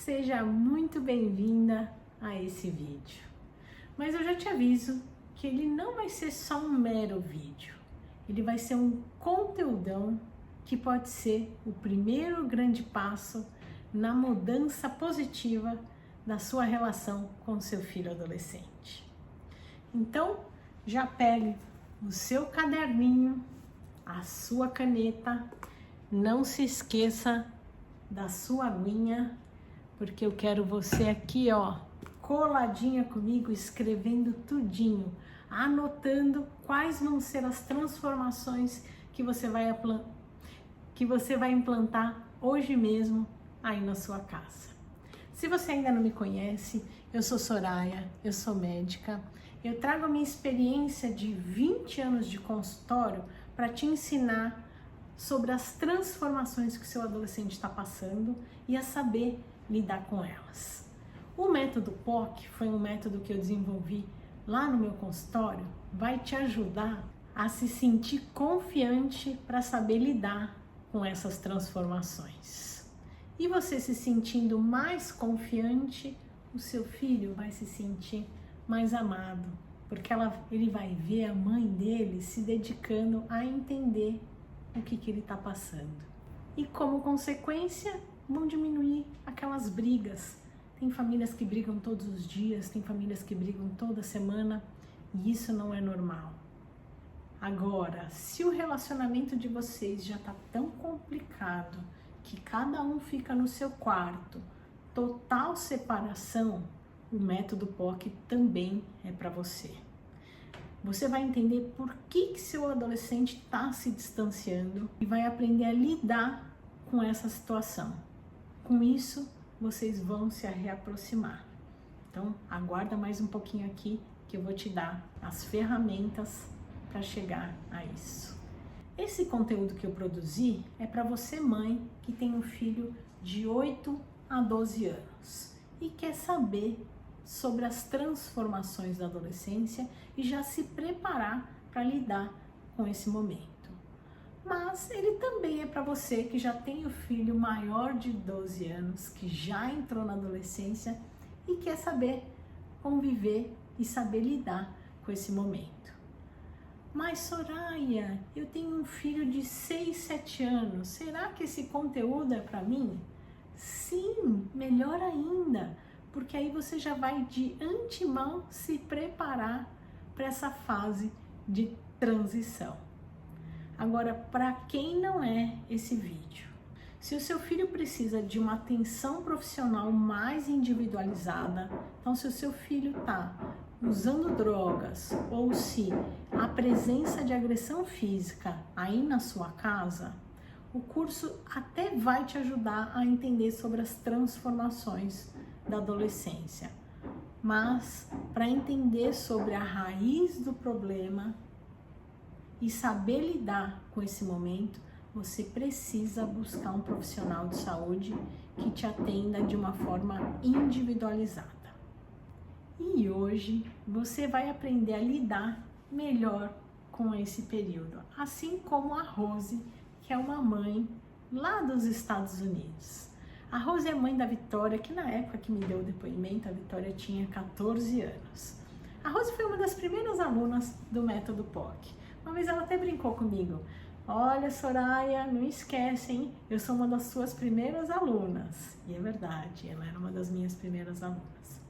Seja muito bem-vinda a esse vídeo. Mas eu já te aviso que ele não vai ser só um mero vídeo. Ele vai ser um conteúdão que pode ser o primeiro grande passo na mudança positiva da sua relação com seu filho adolescente. Então, já pegue o seu caderninho, a sua caneta, não se esqueça da sua aguinha, porque eu quero você aqui, ó, coladinha comigo, escrevendo tudinho, anotando quais vão ser as transformações que você vai implantar hoje mesmo aí na sua casa. Se você ainda não me conhece, eu sou Soraya, eu sou médica, eu trago a minha experiência de 20 anos de consultório para te ensinar sobre as transformações que o seu adolescente está passando e a saber lidar com elas. O método POC foi um método que eu desenvolvi lá no meu consultório, vai te ajudar a se sentir confiante para saber lidar com essas transformações. E você se sentindo mais confiante, o seu filho vai se sentir mais amado, porque ele vai ver a mãe dele se dedicando a entender o que ele está passando. E como consequência, vão diminuir aquelas brigas. Tem famílias que brigam todos os dias, tem famílias que brigam toda semana, e isso não é normal. Agora, se o relacionamento de vocês já está tão complicado que cada um fica no seu quarto, total separação, o método POC também é para você. Você vai entender por que seu adolescente está se distanciando e vai aprender a lidar com essa situação. Com isso, vocês vão se reaproximar. Então, aguarda mais um pouquinho aqui que eu vou te dar as ferramentas para chegar a isso. Esse conteúdo que eu produzi é para você, mãe, que tem um filho de 8 a 12 anos e quer saber sobre as transformações da adolescência e já se preparar para lidar com esse momento. Mas ele também é para você que já tem o filho maior de 12 anos, que já entrou na adolescência e quer saber conviver e saber lidar com esse momento. Mas Soraya, eu tenho um filho de 6, 7 anos, será que esse conteúdo é para mim? Sim, melhor ainda, porque aí você já vai de antemão se preparar para essa fase de transição. Agora, para quem não é esse vídeo, se o seu filho precisa de uma atenção profissional mais individualizada, então se o seu filho está usando drogas ou se a presença de agressão física aí na sua casa, o curso até vai te ajudar a entender sobre as transformações da adolescência. Mas para entender sobre a raiz do problema e saber lidar com esse momento, você precisa buscar um profissional de saúde que te atenda de uma forma individualizada. E hoje você vai aprender a lidar melhor com esse período, assim como a Rose, que é uma mãe lá dos Estados Unidos. A Rose é mãe da Vitória, que na época que me deu o depoimento, a Vitória tinha 14 anos. A Rose foi uma das primeiras alunas do método POC. Uma vez ela até brincou comigo: olha, Soraya, não esquece, hein? Eu sou uma das suas primeiras alunas. E é verdade, ela era uma das minhas primeiras alunas.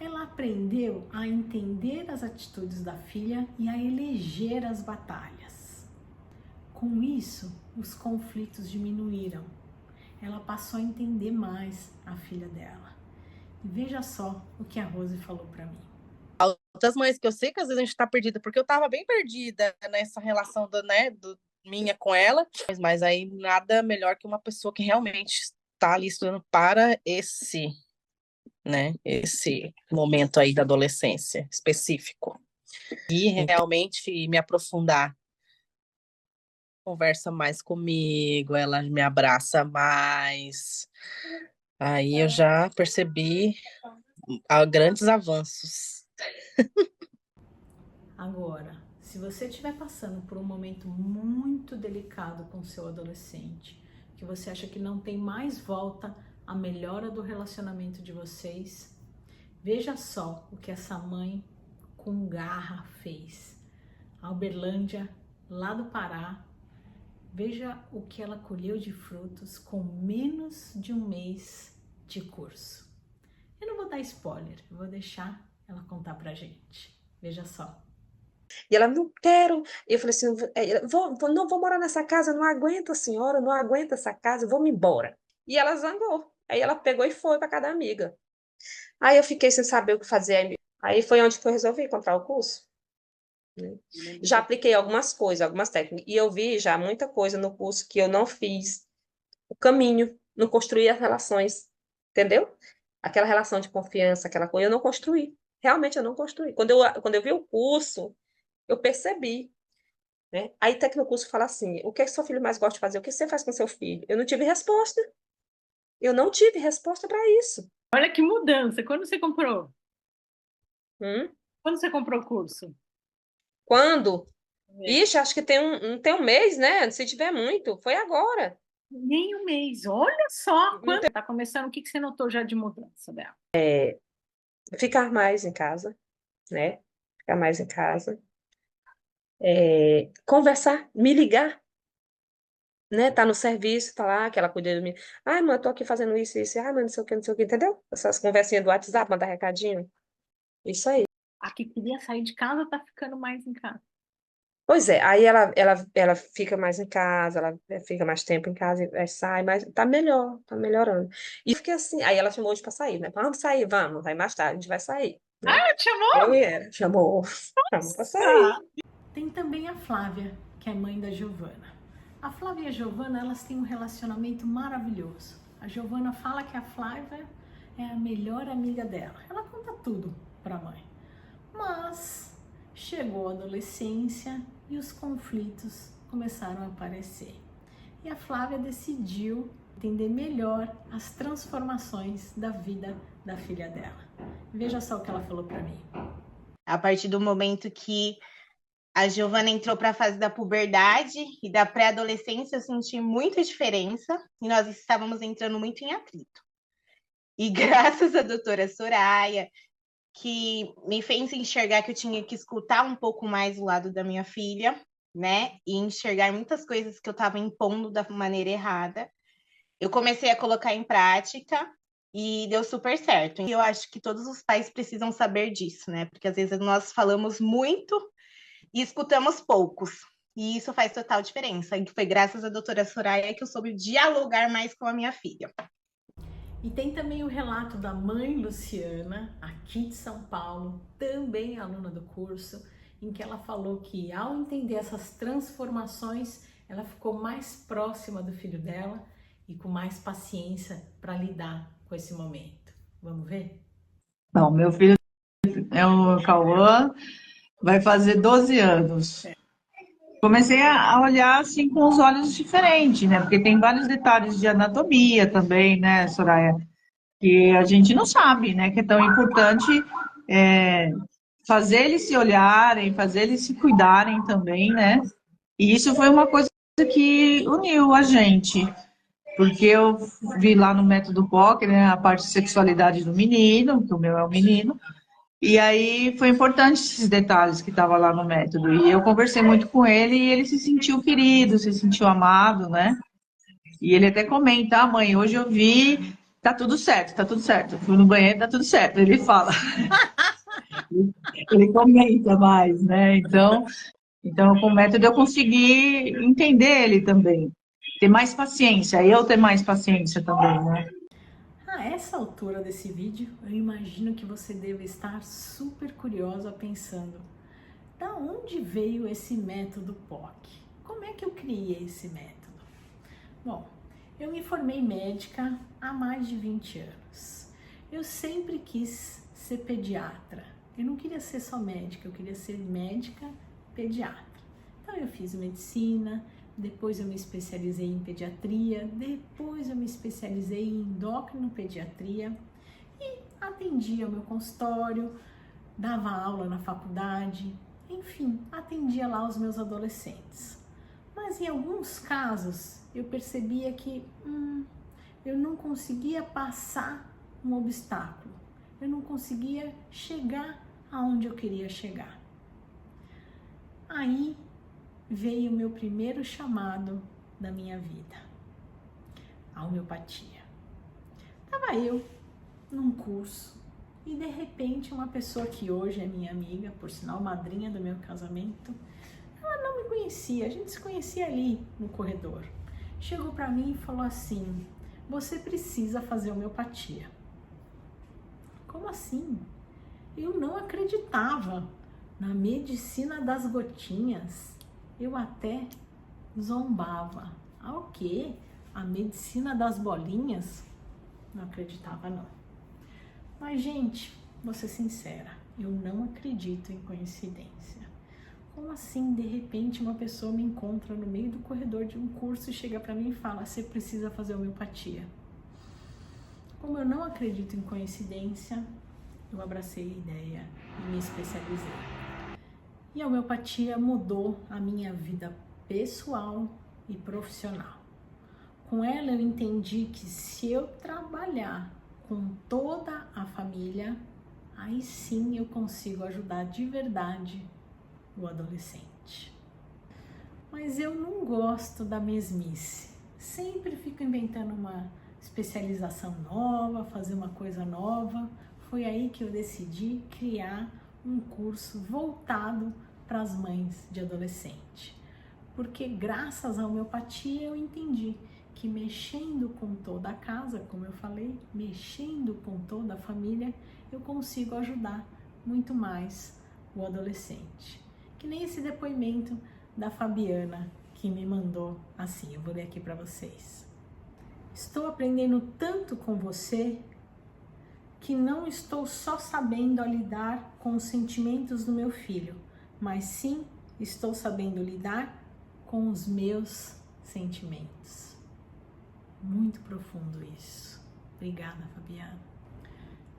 Ela aprendeu a entender as atitudes da filha e a eleger as batalhas. Com isso, os conflitos diminuíram. Ela passou a entender mais a filha dela. E veja só o que a Rose falou para mim. Outras mães que eu sei que às vezes a gente tá perdida, porque eu tava bem perdida nessa relação minha com ela, mas aí nada melhor que uma pessoa que realmente está ali estudando para esse momento aí da adolescência específico. E realmente me aprofundar, conversa mais comigo, ela me abraça mais. Aí eu já percebi grandes avanços. Agora, se você estiver passando por um momento muito delicado com seu adolescente, que você acha que não tem mais volta a melhora do relacionamento de vocês. Veja só o que essa mãe com garra fez. A Uberlândia, lá do Pará, veja o que ela colheu de frutos com menos de um mês de curso. Eu não vou dar spoiler, eu vou deixar ela contar pra gente. Veja só. E ela, não quero. E eu falei assim, não vou morar nessa casa, não aguento a senhora, não aguento essa casa, vou-me embora. E ela zangou. Aí ela pegou e foi para casa da amiga. Aí eu fiquei sem saber o que fazer. Aí foi onde que eu resolvi comprar o curso. Já apliquei algumas coisas, algumas técnicas. E eu vi já muita coisa no curso que eu não fiz o caminho, não construí as relações, entendeu? Aquela relação de confiança, aquela coisa, eu não construí. Realmente eu não construí. Quando eu vi o curso, eu percebi, né? Aí até que no curso fala assim, o que é que seu filho mais gosta de fazer? O que você faz com seu filho? Eu não tive resposta. Eu não tive resposta para isso. Olha que mudança. Quando você comprou? Hum? Quando você comprou o curso? Quando? Ixi, acho que tem um mês, né? Se tiver muito, foi agora. Nem um mês. Olha só. Não Quando tá começando, o que você notou já de mudança dela? Ficar mais em casa, né? Ficar mais em casa. Conversar, me ligar, né? Tá no serviço, tá lá, que ela cuida de mim. Ai, mãe, eu tô aqui fazendo isso, isso. Ai, mãe, não sei o que, entendeu? Essas conversinhas do WhatsApp, mandar recadinho. Isso aí. A que queria sair de casa tá ficando mais em casa. Pois é, aí ela fica mais em casa, ela fica mais tempo em casa e sai, mas tá melhor, tá melhorando. E fiquei assim, aí ela chamou hoje pra sair, né? Vamos sair, vamos, vai mais tarde, a gente vai sair, né? Ah, te chamou? Eu e ela, chamou, vamos pra sair. Tem também a Flávia, que é mãe da Giovana. A Flávia e a Giovana, elas têm um relacionamento maravilhoso. A Giovana fala que a Flávia é a melhor amiga dela. Ela conta tudo pra mãe. Mas chegou a adolescência e os conflitos começaram a aparecer. E a Flávia decidiu entender melhor as transformações da vida da filha dela. Veja só o que ela falou para mim. A partir do momento que a Giovana entrou para a fase da puberdade e da pré-adolescência, eu senti muita diferença e nós estávamos entrando muito em atrito. E graças à doutora Soraya, que me fez enxergar que eu tinha que escutar um pouco mais o lado da minha filha, né? E enxergar muitas coisas que eu estava impondo da maneira errada. Eu comecei a colocar em prática e deu super certo. E eu acho que todos os pais precisam saber disso, né? Porque às vezes nós falamos muito e escutamos poucos. E isso faz total diferença. E foi graças à doutora Soraya que eu soube dialogar mais com a minha filha. E tem também o relato da mãe Luciana, aqui de São Paulo, também aluna do curso, em que ela falou que ao entender essas transformações, ela ficou mais próxima do filho dela e com mais paciência para lidar com esse momento. Vamos ver? Bom, meu filho é o Cauã, vai fazer 12 anos. Comecei a olhar assim com os olhos diferentes, né? Porque tem vários detalhes de anatomia também, né, Soraya? Que a gente não sabe, né? Que é tão importante fazer eles se olharem, fazer eles se cuidarem também, né? E isso foi uma coisa que uniu a gente. Porque eu vi lá no método POC, né, a parte de sexualidade do menino, que o meu é um menino, e aí foi importante esses detalhes que estavam lá no método. E eu conversei muito com ele e ele se sentiu querido, se sentiu amado, né? E ele até comenta, mãe, hoje eu vi, tá tudo certo, tá tudo certo. Eu fui no banheiro, tá tudo certo. Ele fala. Ele comenta mais, né? Então, com o método eu consegui entender ele também. Ter mais paciência, eu ter mais paciência também, né? A essa altura desse vídeo, eu imagino que você deve estar super curiosa pensando, da onde veio esse método POC? Como é que eu criei esse método? Bom, eu me formei médica há mais de 20 anos. Eu sempre quis ser pediatra. Eu não queria ser só médica, eu queria ser médica pediatra. Então eu fiz medicina, depois eu me especializei em pediatria, depois eu me especializei em endocrinopediatria e atendia o meu consultório, dava aula na faculdade, enfim, atendia lá os meus adolescentes. Mas em alguns casos eu percebia que eu eu não conseguia passar um obstáculo, eu não conseguia chegar aonde eu queria chegar. Aí veio o meu primeiro chamado da minha vida, a homeopatia. Estava eu num curso e de repente uma pessoa que hoje é minha amiga, por sinal madrinha do meu casamento, ela não me conhecia, a gente se conhecia ali no corredor. Chegou para mim e falou assim: você precisa fazer homeopatia. Como assim? Eu não acreditava na medicina das gotinhas. Eu até zombava. Ah, o quê? A medicina das bolinhas? Não acreditava, não. Mas, gente, vou ser sincera, eu não acredito em coincidência. Como assim, de repente, uma pessoa me encontra no meio do corredor de um curso e chega para mim e fala: você precisa fazer homeopatia? Como eu não acredito em coincidência, eu abracei a ideia e me especializei. E a homeopatia mudou a minha vida pessoal e profissional. Com ela eu entendi que se eu trabalhar com toda a família, aí sim eu consigo ajudar de verdade o adolescente. Mas eu não gosto da mesmice. Sempre fico inventando uma especialização nova, fazer uma coisa nova. Foi aí que eu decidi criar um curso voltado para as mães de adolescente. Porque graças à homeopatia eu entendi que mexendo com toda a casa, como eu falei, mexendo com toda a família, eu consigo ajudar muito mais o adolescente. Que nem esse depoimento da Fabiana, que me mandou assim, eu vou ler aqui para vocês. Estou aprendendo tanto com você que não estou só sabendo lidar com os sentimentos do meu filho, mas sim estou sabendo lidar com os meus sentimentos. Muito profundo isso. Obrigada, Fabiana.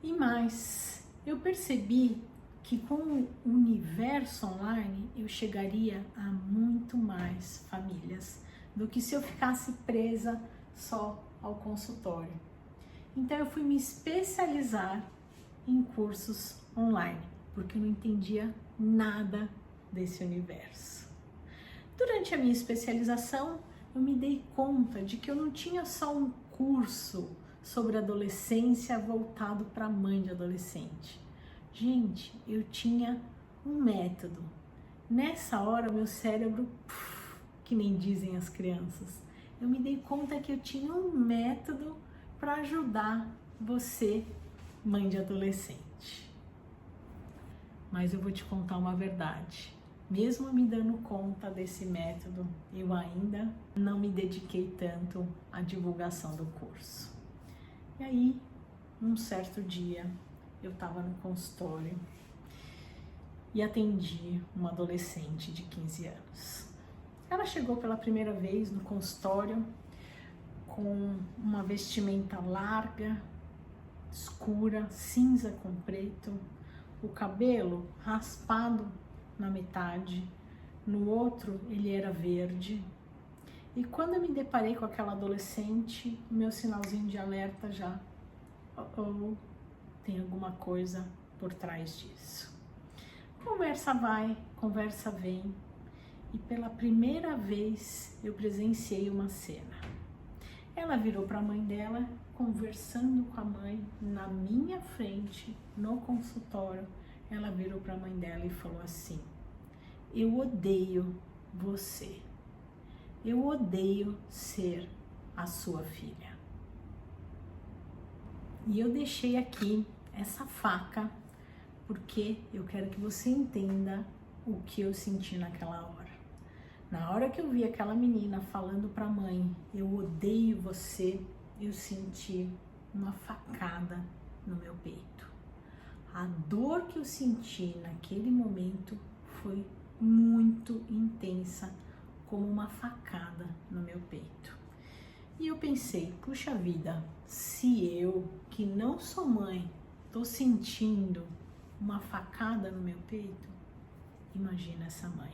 E mais, eu percebi que com o universo online eu chegaria a muito mais famílias do que se eu ficasse presa só ao consultório. Então eu fui me especializar em cursos online, porque eu não entendia nada desse universo. Durante a minha especialização, eu me dei conta de que eu não tinha só um curso sobre adolescência voltado para mãe de adolescente. Gente, eu tinha um método. Nessa hora, meu cérebro, que nem dizem as crianças, eu me dei conta que eu tinha um método para ajudar você, mãe de adolescente. Mas eu vou te contar uma verdade. Mesmo me dando conta desse método, eu ainda não me dediquei tanto à divulgação do curso. E aí, um certo dia, eu estava no consultório e atendi uma adolescente de 15 anos. Ela chegou pela primeira vez no consultório com uma vestimenta larga, escura, cinza com preto, o cabelo raspado na metade, no outro ele era verde. E quando eu me deparei com aquela adolescente, o meu sinalzinho de alerta já, tem alguma coisa por trás disso. Conversa vai, conversa vem, e pela primeira vez eu presenciei uma cena. Ela virou para a mãe dela, conversando com a mãe na minha frente, no consultório. Ela virou para a mãe dela e falou assim: eu odeio você. Eu odeio ser a sua filha. E eu deixei aqui essa faca porque eu quero que você entenda o que eu senti naquela hora. Na hora que eu vi aquela menina falando para a mãe: eu odeio você, eu senti uma facada no meu peito. A dor que eu senti naquele momento foi muito intensa, como uma facada no meu peito. E eu pensei: puxa vida, se eu, que não sou mãe, tô sentindo uma facada no meu peito, imagina essa mãe.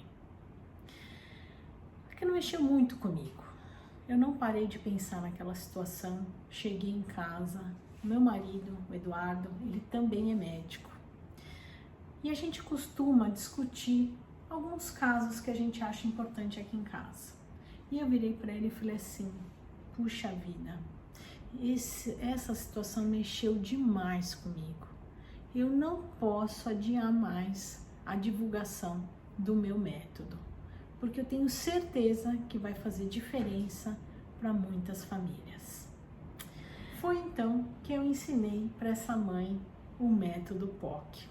Porque não mexeu muito comigo. Eu não parei de pensar naquela situação. Cheguei em casa, meu marido, o Eduardo, ele também é médico. E a gente costuma discutir alguns casos que a gente acha importante aqui em casa. E eu virei para ele e falei assim, puxa vida, essa situação mexeu demais comigo. Eu não posso adiar mais a divulgação do meu método, porque eu tenho certeza que vai fazer diferença para muitas famílias. Foi então que eu ensinei para essa mãe o método POC.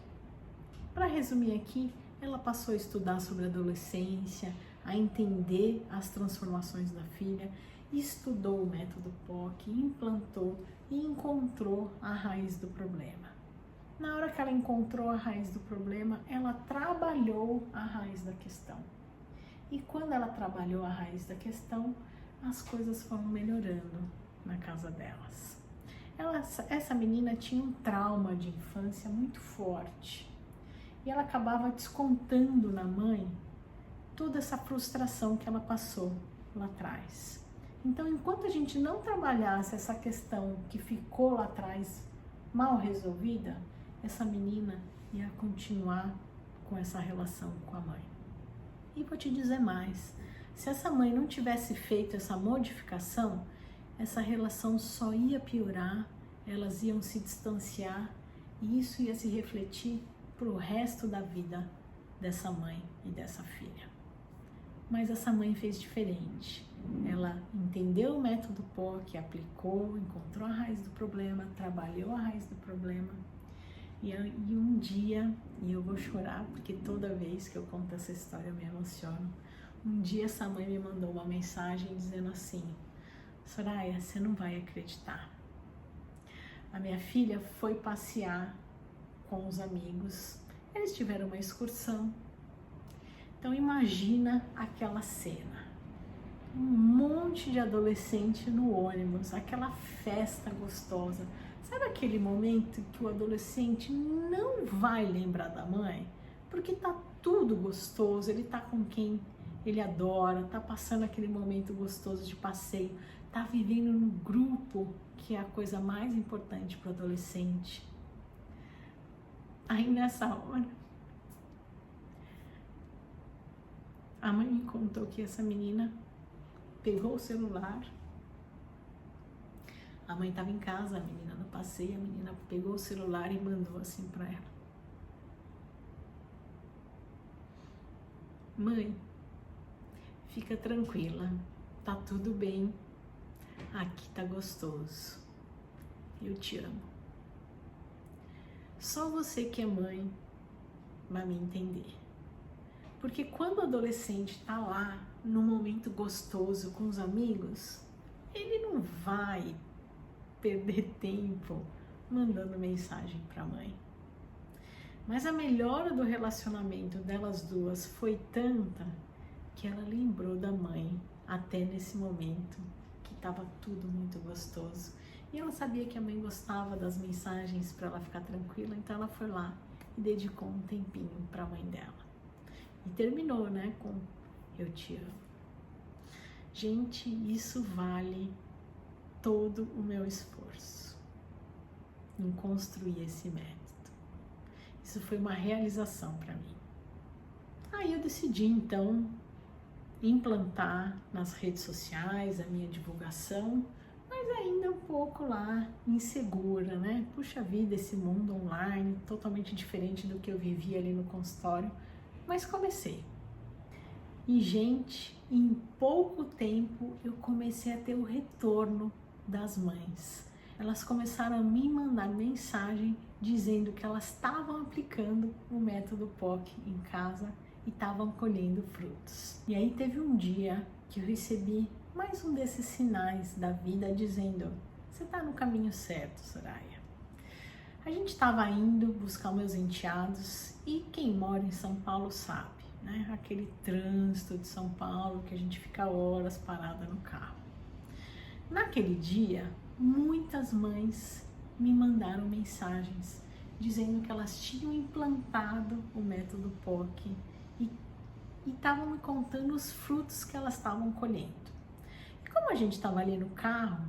Para resumir aqui, ela passou a estudar sobre adolescência, a entender as transformações da filha, estudou o método POC, implantou e encontrou a raiz do problema. Na hora que ela encontrou a raiz do problema, ela trabalhou a raiz da questão. E quando ela trabalhou a raiz da questão, as coisas foram melhorando na casa delas. Essa menina tinha um trauma de infância muito forte. E ela acabava descontando na mãe toda essa frustração que ela passou lá atrás. Então, enquanto a gente não trabalhasse essa questão que ficou lá atrás mal resolvida, essa menina ia continuar com essa relação com a mãe. E vou te dizer mais, se essa mãe não tivesse feito essa modificação, essa relação só ia piorar, elas iam se distanciar e isso ia se refletir para o resto da vida dessa mãe e dessa filha. Mas essa mãe fez diferente. Ela entendeu o método POC, aplicou, encontrou a raiz do problema, trabalhou a raiz do problema. E um dia, e eu vou chorar porque toda vez que eu conto essa história eu me emociono. Um dia essa mãe me mandou uma mensagem dizendo assim: Soraya, você não vai acreditar. A minha filha foi passear com os amigos, eles tiveram uma excursão. Então imagina aquela cena, um monte de adolescente no ônibus, aquela festa gostosa. Sabe aquele momento que o adolescente não vai lembrar da mãe? Porque tá tudo gostoso, ele tá com quem ele adora, tá passando aquele momento gostoso de passeio, tá vivendo no grupo, que é a coisa mais importante para o adolescente. Aí nessa hora, a mãe me contou que essa menina pegou o celular. A mãe estava em casa, a menina no passeio, a menina pegou o celular e mandou assim para ela: Mãe, fica tranquila, tá tudo bem, aqui tá gostoso, eu te amo. Só você que é mãe vai me entender. Porque quando o adolescente tá lá, num momento gostoso com os amigos, ele não vai perder tempo mandando mensagem para a mãe. Mas a melhora do relacionamento delas duas foi tanta que ela lembrou da mãe até nesse momento que estava tudo muito gostoso. E ela sabia que a mãe gostava das mensagens para ela ficar tranquila, então ela foi lá e dedicou um tempinho para a mãe dela. E terminou, né, com eu te amo. Gente, isso vale todo o meu esforço em construir esse método. Isso foi uma realização para mim. Aí eu decidi então implantar nas redes sociais a minha divulgação, mas ainda um pouco lá insegura, né? Puxa vida, esse mundo online totalmente diferente do que eu vivia ali no consultório, mas comecei. E gente, em pouco tempo eu comecei a ter o retorno das mães. Elas começaram a me mandar mensagem dizendo que elas estavam aplicando o método POC em casa e estavam colhendo frutos. E aí teve um dia que eu recebi mais um desses sinais da vida dizendo: você está no caminho certo, Soraya. A gente estava indo buscar meus enteados e quem mora em São Paulo sabe, né? Aquele trânsito de São Paulo que a gente fica horas parada no carro. Naquele dia, muitas mães me mandaram mensagens dizendo que elas tinham implantado o método POC e estavam me contando os frutos que elas estavam colhendo. E Como a gente estava ali no carro,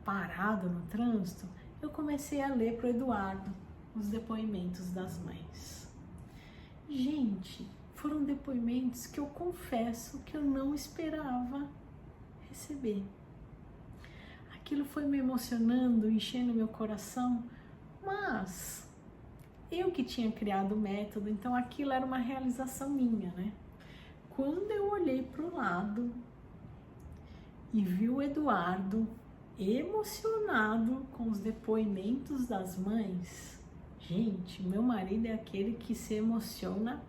parado no trânsito, eu comecei a ler para o Eduardo os depoimentos das mães. Gente, foram depoimentos que eu confesso que eu não esperava receber. Aquilo foi me emocionando, enchendo meu coração, mas eu que tinha criado o método, então aquilo era uma realização minha, né? Quando eu olhei para o lado e vi o Eduardo emocionado com os depoimentos das mães, gente, meu marido é aquele que se emociona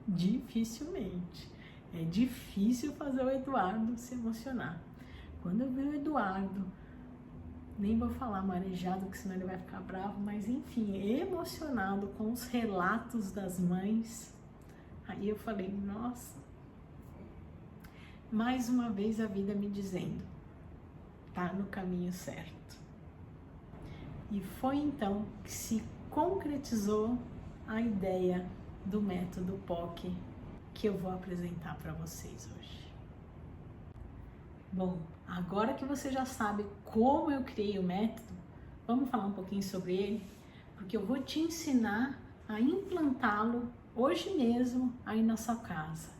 dificilmente. É difícil fazer o Eduardo se emocionar. Quando eu vi o Eduardo, nem vou falar marejado, que senão ele vai ficar bravo, mas enfim, emocionado com os relatos das mães, aí eu falei, nossa, mais uma vez a vida me dizendo, tá no caminho certo. E foi então que se concretizou a ideia do método POC que eu vou apresentar para vocês hoje. Bom, agora que você já sabe como eu criei o método, vamos falar um pouquinho sobre ele, porque eu vou te ensinar a implantá-lo hoje mesmo aí na sua casa.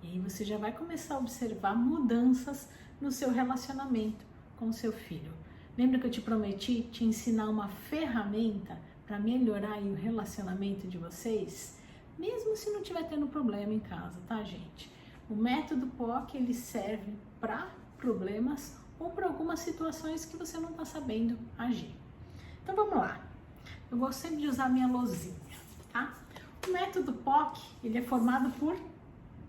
E aí você já vai começar a observar mudanças no seu relacionamento com o seu filho. Lembra que eu te prometi te ensinar uma ferramenta para melhorar aí o relacionamento de vocês? Mesmo se não estiver tendo problema em casa, tá, gente? O método POC, ele serve para problemas ou para algumas situações que você não está sabendo agir. Então vamos lá. Eu gosto sempre de usar minha lousinha, tá? O método POC, ele é formado por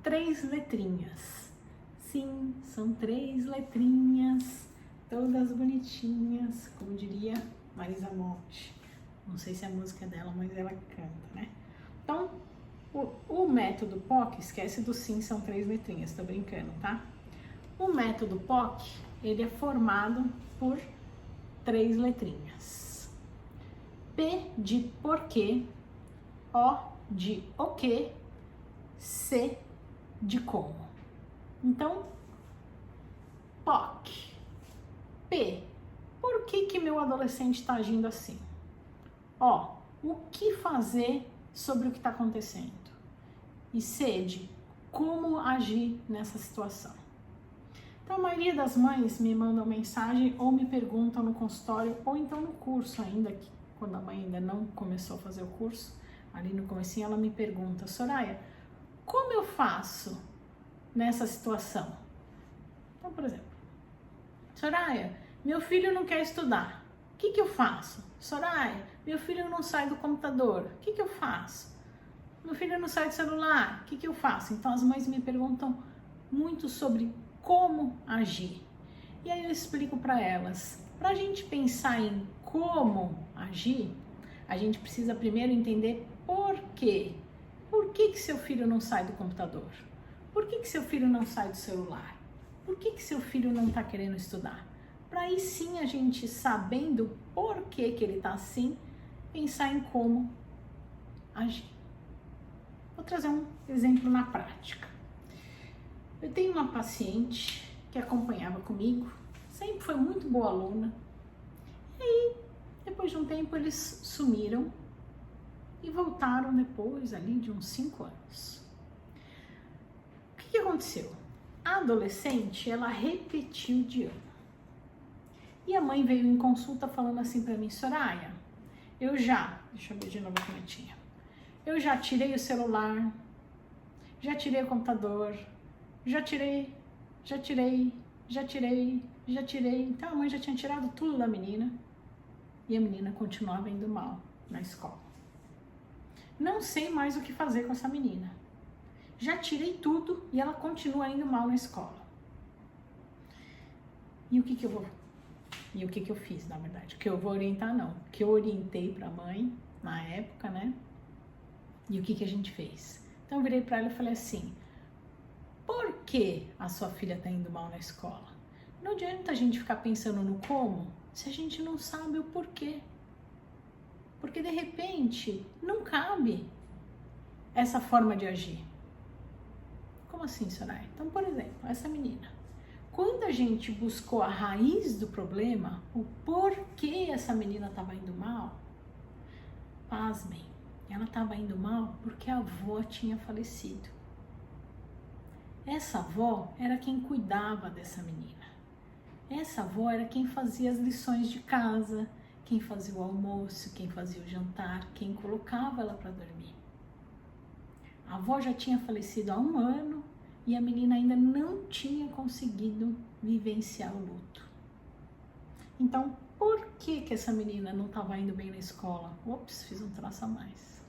3 letrinhas. Sim, são 3 letrinhas, todas bonitinhas, como diria Marisa Monte. Não sei se é a música dela, mas ela canta, né? Então, o método POC, esquece do sim, são 3 letrinhas, tô brincando, tá? O método POC, ele é formado por 3 letrinhas. P de porquê, O de o quê, C de como. Então, POC. P, por que meu adolescente está agindo assim? O, o que fazer sobre o que está acontecendo? E C de como agir nessa situação. Então, a maioria das mães me mandam mensagem ou me perguntam no consultório ou então no curso ainda, que quando a mãe ainda não começou a fazer o curso, ali no comecinho ela me pergunta, Soraya, como eu faço nessa situação? Então, por exemplo, Soraya, meu filho não quer estudar, o que eu faço? Soraya, meu filho não sai do computador, o que eu faço? Meu filho não sai do celular, o que eu faço? Então, as mães me perguntam muito sobre como agir. E aí eu explico para elas, para a gente pensar em como agir, a gente precisa primeiro entender por quê. Por que seu filho não sai do computador? Por que seu filho não sai do celular? Por que seu filho não está querendo estudar? Para aí sim a gente, sabendo por que ele está assim, pensar em como agir. Vou trazer um exemplo na prática. Eu tenho uma paciente que acompanhava comigo, sempre foi muito boa aluna, e aí, depois de um tempo, eles sumiram e voltaram depois ali de uns 5 anos. O que aconteceu? A adolescente, ela repetiu de ano. E a mãe veio em consulta falando assim pra mim, Soraya, deixa eu ver de novo a canetinha. Eu já tirei o celular, já tirei o computador, já tirei. Então a mãe já tinha tirado tudo da menina e a menina continuava indo mal na escola. Não sei mais o que fazer com essa menina. Já tirei tudo e ela continua indo mal na escola. E o que eu fiz, na verdade? O que eu vou orientar, não. O que eu orientei pra mãe na época, né? E o que a gente fez? Então eu virei pra ela e falei assim, por que a sua filha tá indo mal na escola? Não adianta a gente ficar pensando no como, se a gente não sabe o porquê. Porque de repente não cabe essa forma de agir. Como assim, Soraya? Então, por exemplo, essa menina. Quando a gente buscou a raiz do problema, o porquê essa menina estava indo mal, pasmem, ela estava indo mal porque a avó tinha falecido. Essa avó era quem cuidava dessa menina. Essa avó era quem fazia as lições de casa, quem fazia o almoço, quem fazia o jantar, quem colocava ela para dormir. A avó já tinha falecido há 1 ano e a menina ainda não tinha conseguido vivenciar o luto. Então, por que essa menina não estava indo bem na escola? Ops, fiz um traço a mais.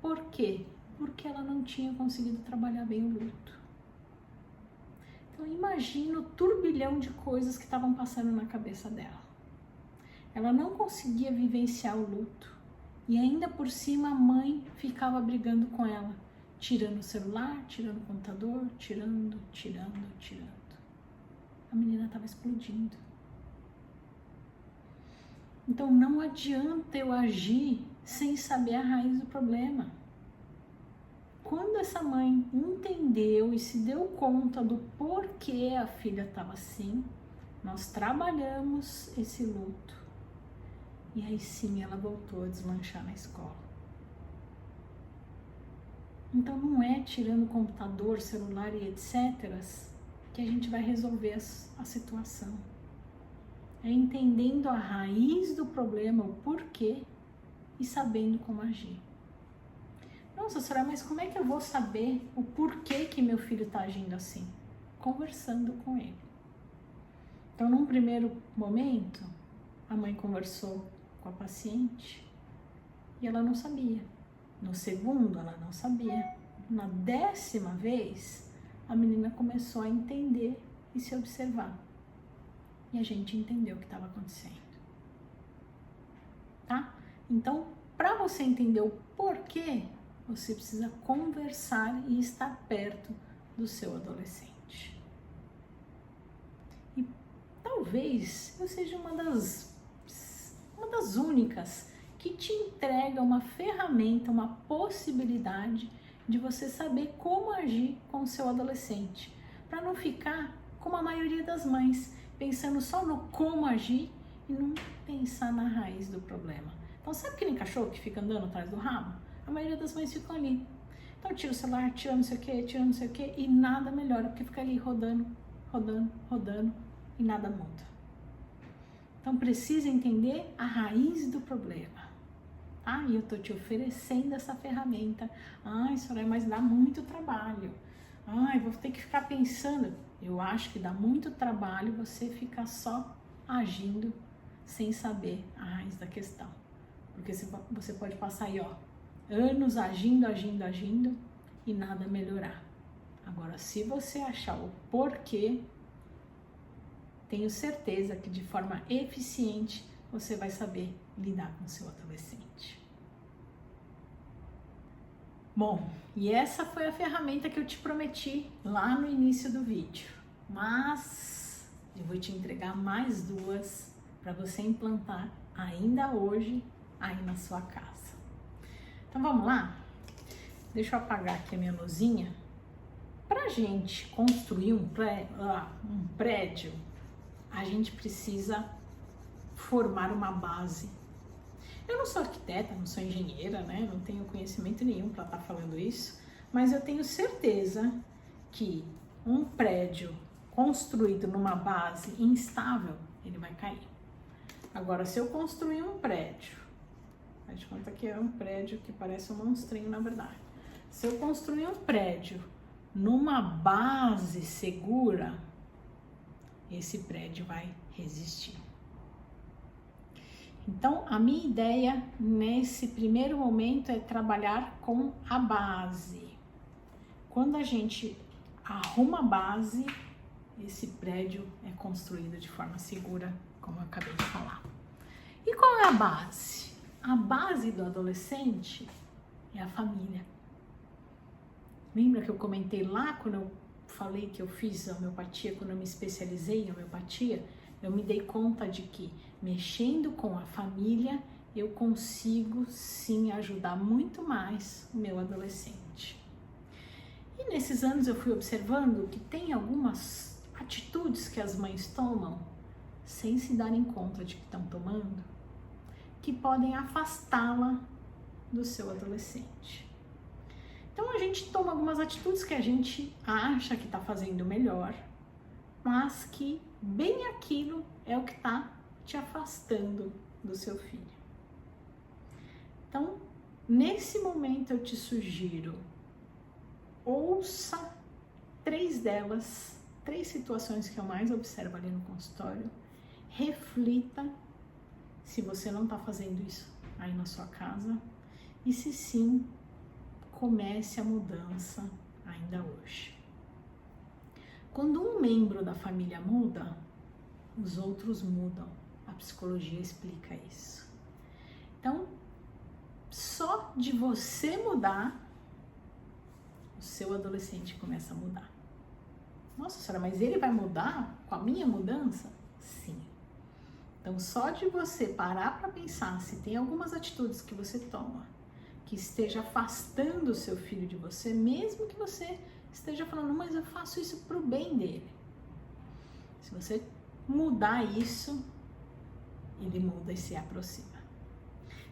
Por quê? Porque ela não tinha conseguido trabalhar bem o luto. Então, imagina o turbilhão de coisas que estavam passando na cabeça dela. Ela não conseguia vivenciar o luto e ainda por cima a mãe ficava brigando com ela, tirando o celular, tirando o computador, tirando. A menina estava explodindo. Então não adianta eu agir sem saber a raiz do problema. Quando essa mãe entendeu e se deu conta do porquê a filha estava assim, nós trabalhamos esse luto. E aí sim ela voltou a deslanchar na escola. Então não é tirando computador, celular e etc. que a gente vai resolver a situação. É entendendo a raiz do problema, o porquê e sabendo como agir. Nossa, Soraya, mas como é que eu vou saber o porquê que meu filho está agindo assim? Conversando com ele. Então, num primeiro momento, a mãe conversou com a paciente e ela não sabia. No segundo, ela não sabia. Na 10ª vez, a menina começou a entender e se observar. E a gente entendeu o que estava acontecendo. Tá? Então, para você entender o porquê, você precisa conversar e estar perto do seu adolescente. E talvez eu seja uma das únicas que te entrega uma ferramenta, uma possibilidade de você saber como agir com o seu adolescente, para não ficar como a maioria das mães, pensando só no como agir e não pensar na raiz do problema. Então, sabe aquele cachorro que fica andando atrás do rabo? A maioria das mães ficam ali. Então, tira o celular, tira não sei o que, e nada melhora, porque fica ali rodando e nada muda. Então, precisa entender a raiz do problema. Ah, e eu tô te oferecendo essa ferramenta. Ai, Soraya, mas dá muito trabalho. Ai, vou ter que ficar pensando. Eu acho que dá muito trabalho você ficar só agindo sem saber a raiz da questão. Porque você pode passar aí, ó, anos agindo e nada melhorar. Agora, se você achar o porquê, tenho certeza que de forma eficiente você vai saber lidar com o seu adolescente. Bom, e essa foi a ferramenta que eu te prometi lá no início do vídeo, mas eu vou te entregar mais 2 para você implantar ainda hoje aí na sua casa. Então vamos lá? Deixa eu apagar aqui a minha luzinha. Para a gente construir um prédio, a gente precisa formar uma base. Eu não sou arquiteta, não sou engenheira, né? Não tenho conhecimento nenhum para estar falando isso, mas eu tenho certeza que um prédio construído numa base instável, ele vai cair. Agora, se eu construir um prédio, faz de conta que é um prédio que parece um monstrinho, na verdade. Se eu construir um prédio numa base segura, esse prédio vai resistir. Então, a minha ideia nesse primeiro momento é trabalhar com a base. Quando a gente arruma a base, esse prédio é construído de forma segura, como eu acabei de falar. E qual é a base? A base do adolescente é a família. Lembra que eu comentei lá quando eu falei que eu fiz a homeopatia, quando eu me especializei em homeopatia? Eu me dei conta de que, mexendo com a família, eu consigo sim ajudar muito mais o meu adolescente. E nesses anos eu fui observando que tem algumas atitudes que as mães tomam sem se darem conta de que estão tomando, que podem afastá-la do seu adolescente. Então a gente toma algumas atitudes que a gente acha que está fazendo melhor, mas que bem aquilo é o que está te afastando do seu filho. Então, nesse momento eu te sugiro, ouça 3 delas, 3 situações que eu mais observo ali no consultório, reflita se você não está fazendo isso aí na sua casa e se sim, comece a mudança ainda hoje. Quando um membro da família muda, os outros mudam. A psicologia explica isso. Então, só de você mudar, o seu adolescente começa a mudar. Nossa senhora, mas ele vai mudar com a minha mudança? Sim. Então, só de você parar para pensar se tem algumas atitudes que você toma que esteja afastando o seu filho de você, mesmo que você esteja falando, mas eu faço isso para o bem dele. Se você mudar isso, ele muda e se aproxima.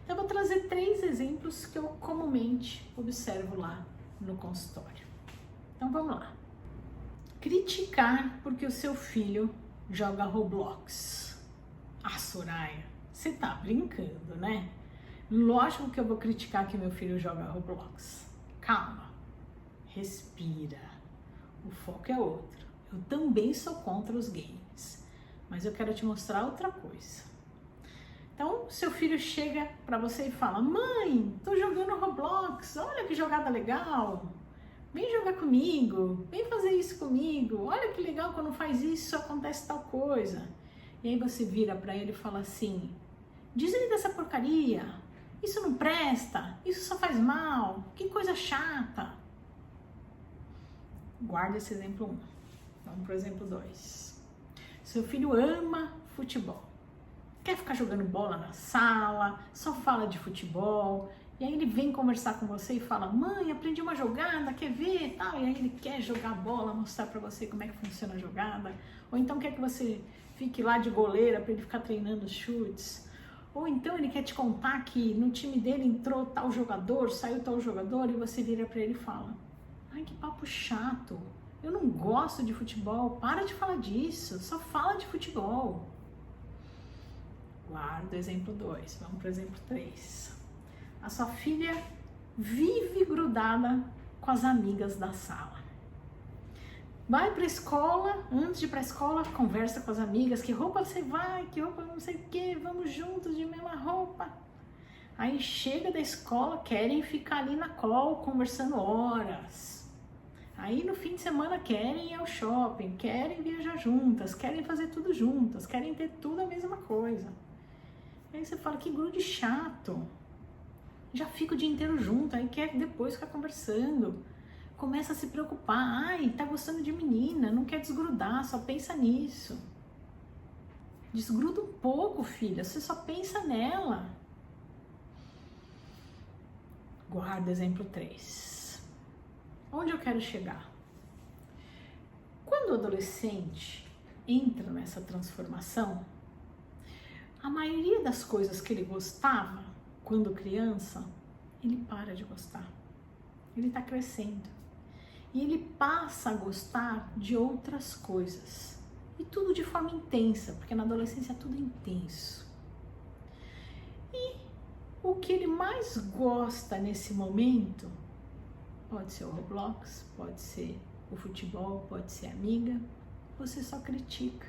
Então, eu vou trazer 3 exemplos que eu comumente observo lá no consultório. Então, vamos lá. Criticar porque o seu filho joga Roblox. Ah, Soraya, você tá brincando, né? Lógico que eu vou criticar que meu filho joga Roblox. Calma, respira. O foco é outro. Eu também sou contra os games, mas eu quero te mostrar outra coisa. Então, seu filho chega pra você e fala, mãe, tô jogando Roblox, olha que jogada legal. Vem jogar comigo, vem fazer isso comigo. Olha que legal, quando faz isso acontece tal coisa. E aí você vira pra ele e fala assim, desliga essa porcaria, isso não presta, isso só faz mal, que coisa chata. Guarda esse exemplo 1. Vamos pro exemplo 2. Seu filho ama futebol. Quer ficar jogando bola na sala, só fala de futebol. E aí ele vem conversar com você e fala, mãe, aprendi uma jogada, quer ver? Tal. E aí ele quer jogar bola, mostrar pra você como é que funciona a jogada. Ou então quer que você fique lá de goleira para ele ficar treinando os chutes. Ou então ele quer te contar que no time dele entrou tal jogador, saiu tal jogador, e você vira pra ele e fala, ai, que papo chato, eu não gosto de futebol, para de falar disso, só fala de futebol. Guarda o exemplo 2, vamos pro exemplo 3. A sua filha vive grudada com as amigas da sala. Vai pra escola, antes de ir pra escola, conversa com as amigas, que roupa você vai, que roupa não sei o que, vamos juntos de mesma roupa. Aí chega da escola, querem ficar ali na call conversando horas. Aí no fim de semana querem ir ao shopping, querem viajar juntas, querem fazer tudo juntas, querem ter tudo a mesma coisa. Aí você fala, que grude chato. Já fica o dia inteiro junto, aí quer depois ficar conversando. Começa a se preocupar, ai, tá gostando de menina, não quer desgrudar, só pensa nisso. Desgruda um pouco, filha, você só pensa nela. Guarda exemplo 3. Onde eu quero chegar? Quando o adolescente entra nessa transformação, a maioria das coisas que ele gostava quando criança, ele para de gostar. Ele está crescendo. E ele passa a gostar de outras coisas. E tudo de forma intensa, porque na adolescência tudo é intenso. E o que ele mais gosta nesse momento, pode ser o Roblox, pode ser o futebol, pode ser amiga, você só critica.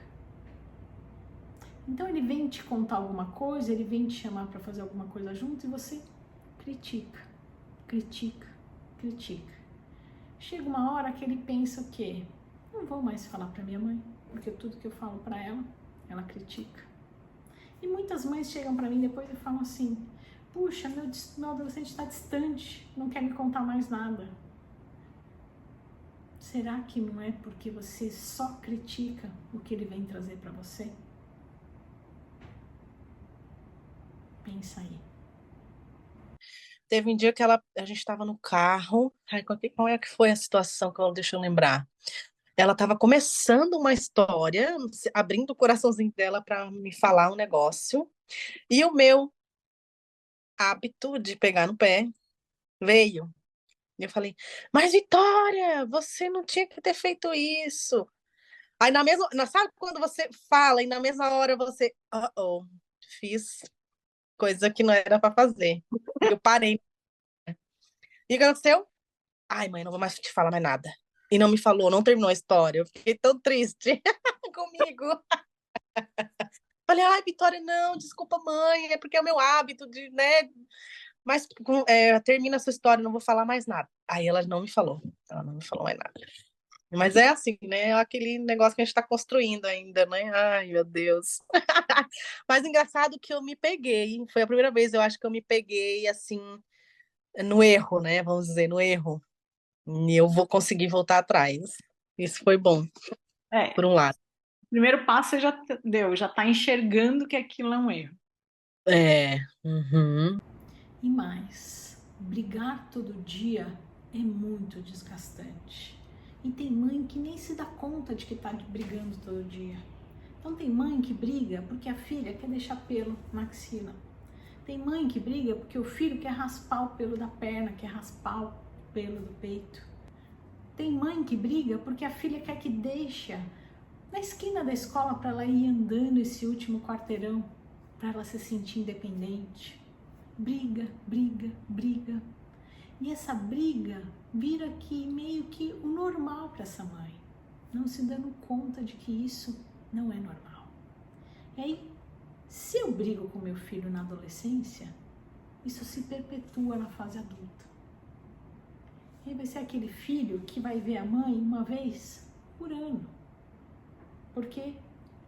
Então ele vem te contar alguma coisa, ele vem te chamar para fazer alguma coisa junto e você critica, critica, critica. Chega uma hora que ele pensa o quê? Não vou mais falar para minha mãe, porque tudo que eu falo para ela, ela critica. E muitas mães chegam para mim depois e falam assim, puxa, meu adolescente está distante, não quer me contar mais nada. Será que não é porque você só critica o que ele vem trazer para você? Pensa aí. Teve um dia que a gente estava no carro. Ai, qual é que foi a situação que deixa eu lembrar? Ela estava começando uma história, abrindo o coraçãozinho dela para me falar um negócio. E o meu hábito de pegar no pé veio. E eu falei, mas Vitória, você não tinha que ter feito isso. Aí sabe quando você fala e na mesma hora você, fiz coisa que não era para fazer. Eu parei. E o que aconteceu? Ai, mãe, não vou mais te falar mais nada. E não me falou, não terminou a história. Eu fiquei tão triste comigo. Falei, ai, Vitória, não, desculpa, mãe, é porque é o meu hábito de, né? Mas termina a sua história, não vou falar mais nada. Aí ela não me falou. Ela não me falou mais nada. Mas é assim, né? É aquele negócio que a gente está construindo ainda, né? Ai, meu Deus. Mas engraçado que eu me peguei. Foi a primeira vez, eu acho que eu me peguei, assim, no erro, né? Vamos dizer, no erro. E eu vou conseguir voltar atrás. Isso foi bom, É, por um lado. o primeiro passo você já deu, já tá enxergando que aquilo é um erro. É. Uhum. E mais, brigar todo dia é muito desgastante. E tem mãe que nem se dá conta de que tá brigando todo dia. Então tem mãe que briga porque a filha quer deixar pelo na axila. Tem mãe que briga porque o filho quer raspar o pelo da perna, quer raspar o pelo do peito. Tem mãe que briga porque a filha quer que deixe na esquina da escola para ela ir andando esse último quarteirão, para ela se sentir independente. Briga, briga, briga. E essa briga vira que meio que o normal para essa mãe, não se dando conta de que isso não é normal. E aí, se eu brigo com meu filho na adolescência, isso se perpetua na fase adulta. E aí vai ser aquele filho que vai ver a mãe uma vez por ano. Porque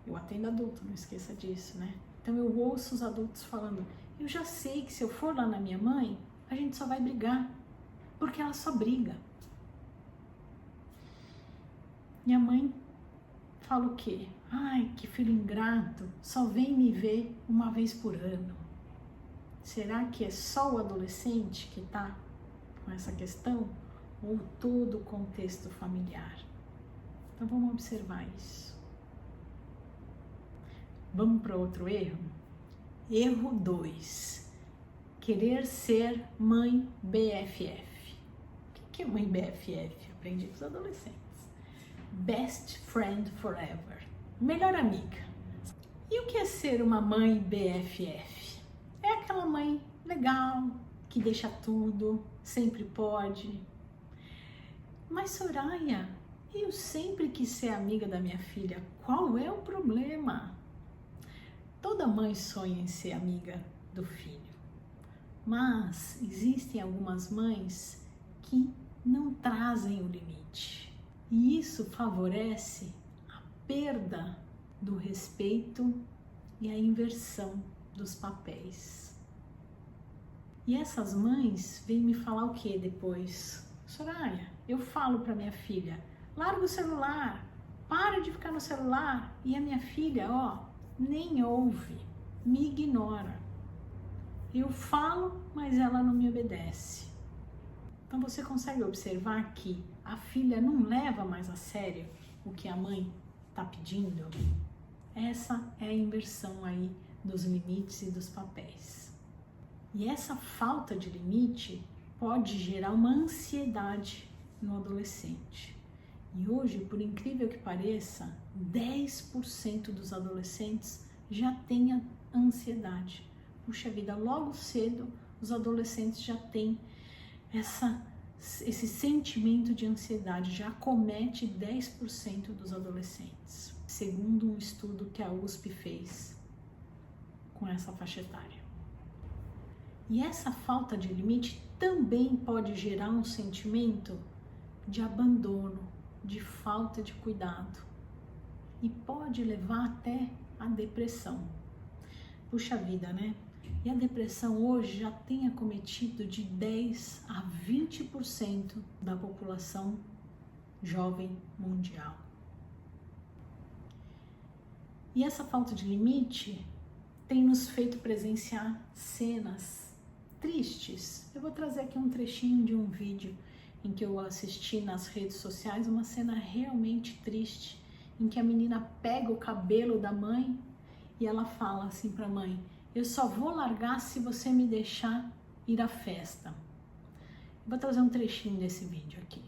eu atendo adulto, não esqueça disso, né? Então eu ouço os adultos falando, eu já sei que se eu for lá na minha mãe, a gente só vai brigar, porque ela só briga. Minha mãe fala o quê? Ai, que filho ingrato, só vem me ver uma vez por ano. Será que é só o adolescente que tá com essa questão? Ou todo o contexto familiar? Então vamos observar isso. Vamos para outro erro? Erro 2. Querer ser mãe BFF. O que é mãe BFF? Aprendi com os adolescentes. Best Friend Forever. Melhor amiga. E o que é ser uma mãe BFF? É aquela mãe legal, que deixa tudo, sempre pode. Mas Soraya, eu sempre quis ser amiga da minha filha. Qual é o problema? Toda mãe sonha em ser amiga do filho. Mas existem algumas mães que não trazem o limite. E isso favorece a perda do respeito e a inversão dos papéis. E essas mães vêm me falar o que depois? Soraya, eu falo para minha filha, larga o celular, para de ficar no celular. E a minha filha, nem ouve, me ignora. Eu falo, mas ela não me obedece. Então você consegue observar que a filha não leva mais a sério o que a mãe está pedindo? Essa é a inversão aí dos limites e dos papéis. E essa falta de limite pode gerar uma ansiedade no adolescente. E hoje, por incrível que pareça, 10% dos adolescentes já têm ansiedade. Puxa vida, logo cedo os adolescentes já têm esse sentimento de ansiedade, já acomete 10% dos adolescentes, segundo um estudo que a USP fez com essa faixa etária. E essa falta de limite também pode gerar um sentimento de abandono, de falta de cuidado e pode levar até a depressão. Puxa vida, né? E a depressão hoje já tem acometido de 10 a 20% da população jovem mundial. E essa falta de limite tem nos feito presenciar cenas tristes. Eu vou trazer aqui um trechinho de um vídeo em que eu assisti nas redes sociais, uma cena realmente triste, em que a menina pega o cabelo da mãe e ela fala assim para a mãe: eu só vou largar se você me deixar ir à festa. Vou trazer um trechinho desse vídeo aqui.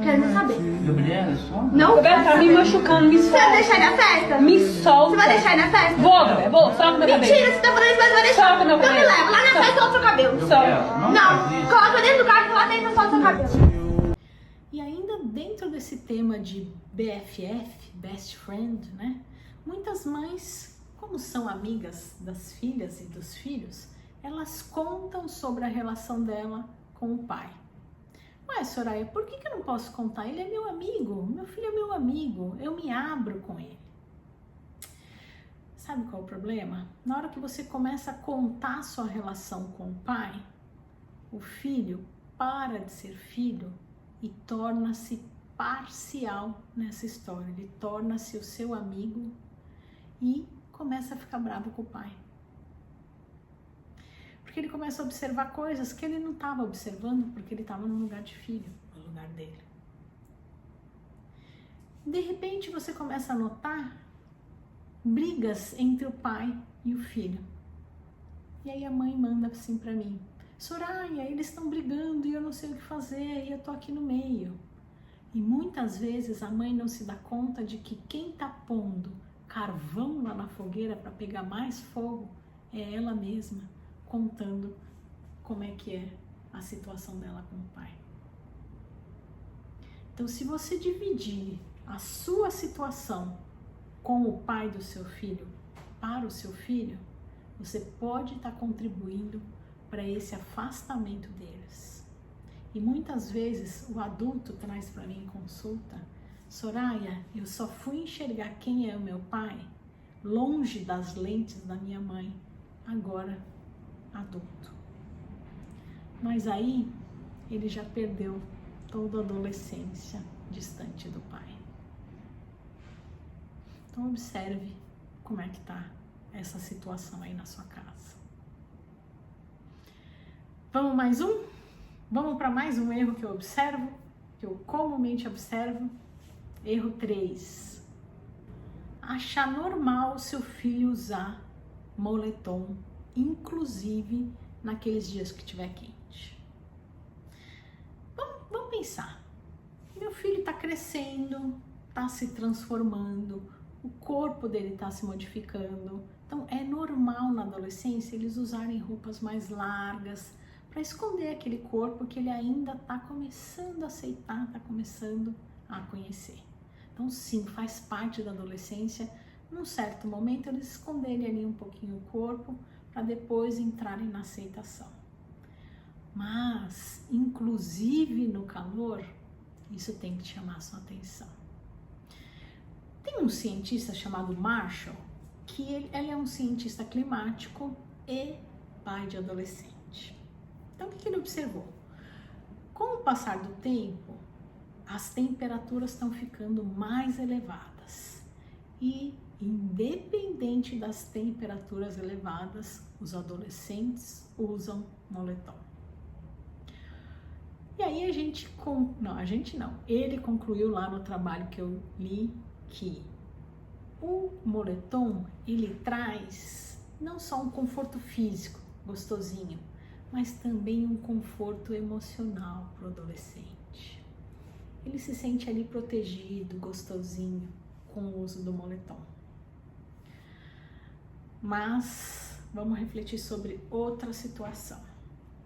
Quero não saber. Gabriela, só? Não? Gabriela, tá me machucando, me Você vai solta. deixar ir na festa? Me solta. Você vai deixar ir na festa? Vou, Gabriela, vou. Solta meu cabelo. Mentira, você tá falando isso, mas vai deixar. Solta meu Então me cabelo. leva. Lá na festa, solta o cabelo. Solta. Não, coloca dentro do carro, lá dentro não solta o cabelo. E ainda dentro desse tema de BFF, Best Friend, né? Muitas mães, como são amigas das filhas e dos filhos, elas contam sobre a relação dela com o pai. Ué, Soraya, por que eu não posso contar? Ele é meu amigo, meu filho é meu amigo, eu me abro com ele. Sabe qual é o problema? Na hora que você começa a contar sua relação com o pai, o filho para de ser filho e torna-se parcial nessa história. Ele torna-se o seu amigo e começa a ficar bravo com o pai. Porque ele começa a observar coisas que ele não estava observando, porque ele estava no lugar de filho, no lugar dele. De repente você começa a notar brigas entre o pai e o filho. E aí a mãe manda assim para mim: Soraya, eles estão brigando e eu não sei o que fazer e eu tô aqui no meio. E muitas vezes a mãe não se dá conta de que quem tá pondo carvão lá na fogueira para pegar mais fogo é ela mesma, contando como é que é a situação dela com o pai. Então, se você dividir a sua situação com o pai do seu filho para o seu filho, você pode estar contribuindo para esse afastamento deles. E muitas vezes o adulto traz para mim em consulta: Soraya, eu só fui enxergar quem é o meu pai longe das lentes da minha mãe, agora adulto. Mas aí ele já perdeu toda a adolescência distante do pai. Então observe como é que tá essa situação aí na sua casa. Vamos mais um? Vamos para mais um erro que eu observo, que eu comumente observo. Erro 3. Achar normal o seu filho usar moletom, inclusive naqueles dias que estiver quente. Vamos pensar. Meu filho está crescendo, está se transformando, o corpo dele está se modificando. Então é normal na adolescência eles usarem roupas mais largas para esconder aquele corpo que ele ainda está começando a aceitar, está começando a conhecer. Então sim, faz parte da adolescência, num certo momento eles esconderem ali um pouquinho o corpo para depois entrarem na aceitação. Mas, inclusive no calor, isso tem que chamar a sua atenção. Tem um cientista chamado Marshall, que ele é um cientista climático e pai de adolescente. Então, o que ele observou? Com o passar do tempo, as temperaturas estão ficando mais elevadas e, independente das temperaturas elevadas, os adolescentes usam moletom. E aí ele concluiu lá no trabalho que eu li que o moletom, ele traz não só um conforto físico gostosinho, mas também um conforto emocional para o adolescente. Ele se sente ali protegido, gostosinho com o uso do moletom. Mas vamos refletir sobre outra situação: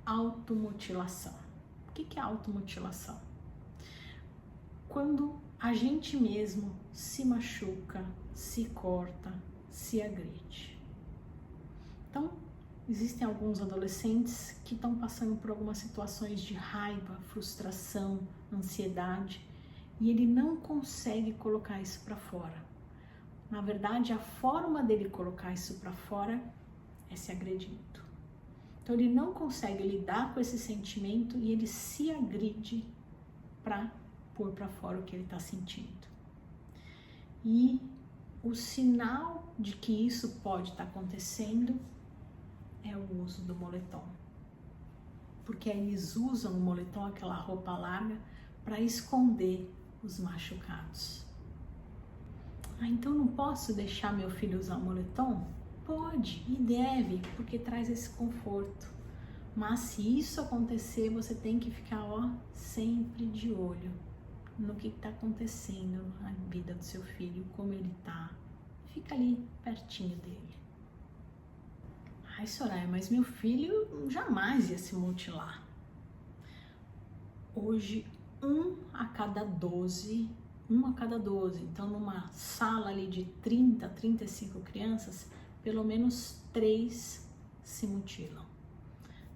automutilação. O que é automutilação? Quando a gente mesmo se machuca, se corta, se agride. Então, existem alguns adolescentes que estão passando por algumas situações de raiva, frustração, ansiedade, e ele não consegue colocar isso para fora. Na verdade, a forma dele colocar isso para fora é se agredindo. Então ele não consegue lidar com esse sentimento e ele se agride para pôr para fora o que ele está sentindo. E o sinal de que isso pode estar acontecendo é o uso do moletom. porque eles usam o moletom, aquela roupa larga, para esconder os machucados. Ah, então não posso deixar meu filho usar o moletom? Pode e deve, porque traz esse conforto. Mas se isso acontecer, você tem que ficar, sempre de olho no que está acontecendo na vida do seu filho, como ele está. Fica ali pertinho dele. Ai, Soraya, mas meu filho jamais ia se mutilar. Hoje, 1 a cada 12, então numa sala ali de 30, 35 crianças, pelo menos 3 se mutilam.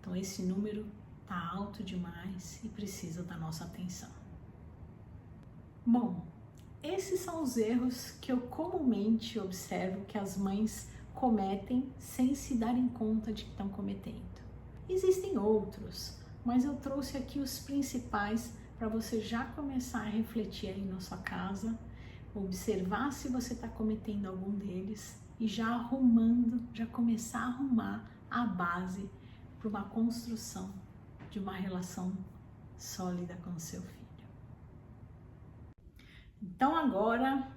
Então esse número tá alto demais e precisa da nossa atenção. Bom, esses são os erros que eu comumente observo que as mães cometem sem se darem conta de que estão cometendo. Existem outros, mas eu trouxe aqui os principais para você já começar a refletir aí na sua casa, observar se você está cometendo algum deles e já começar a arrumar a base para uma construção de uma relação sólida com o seu filho. Então agora,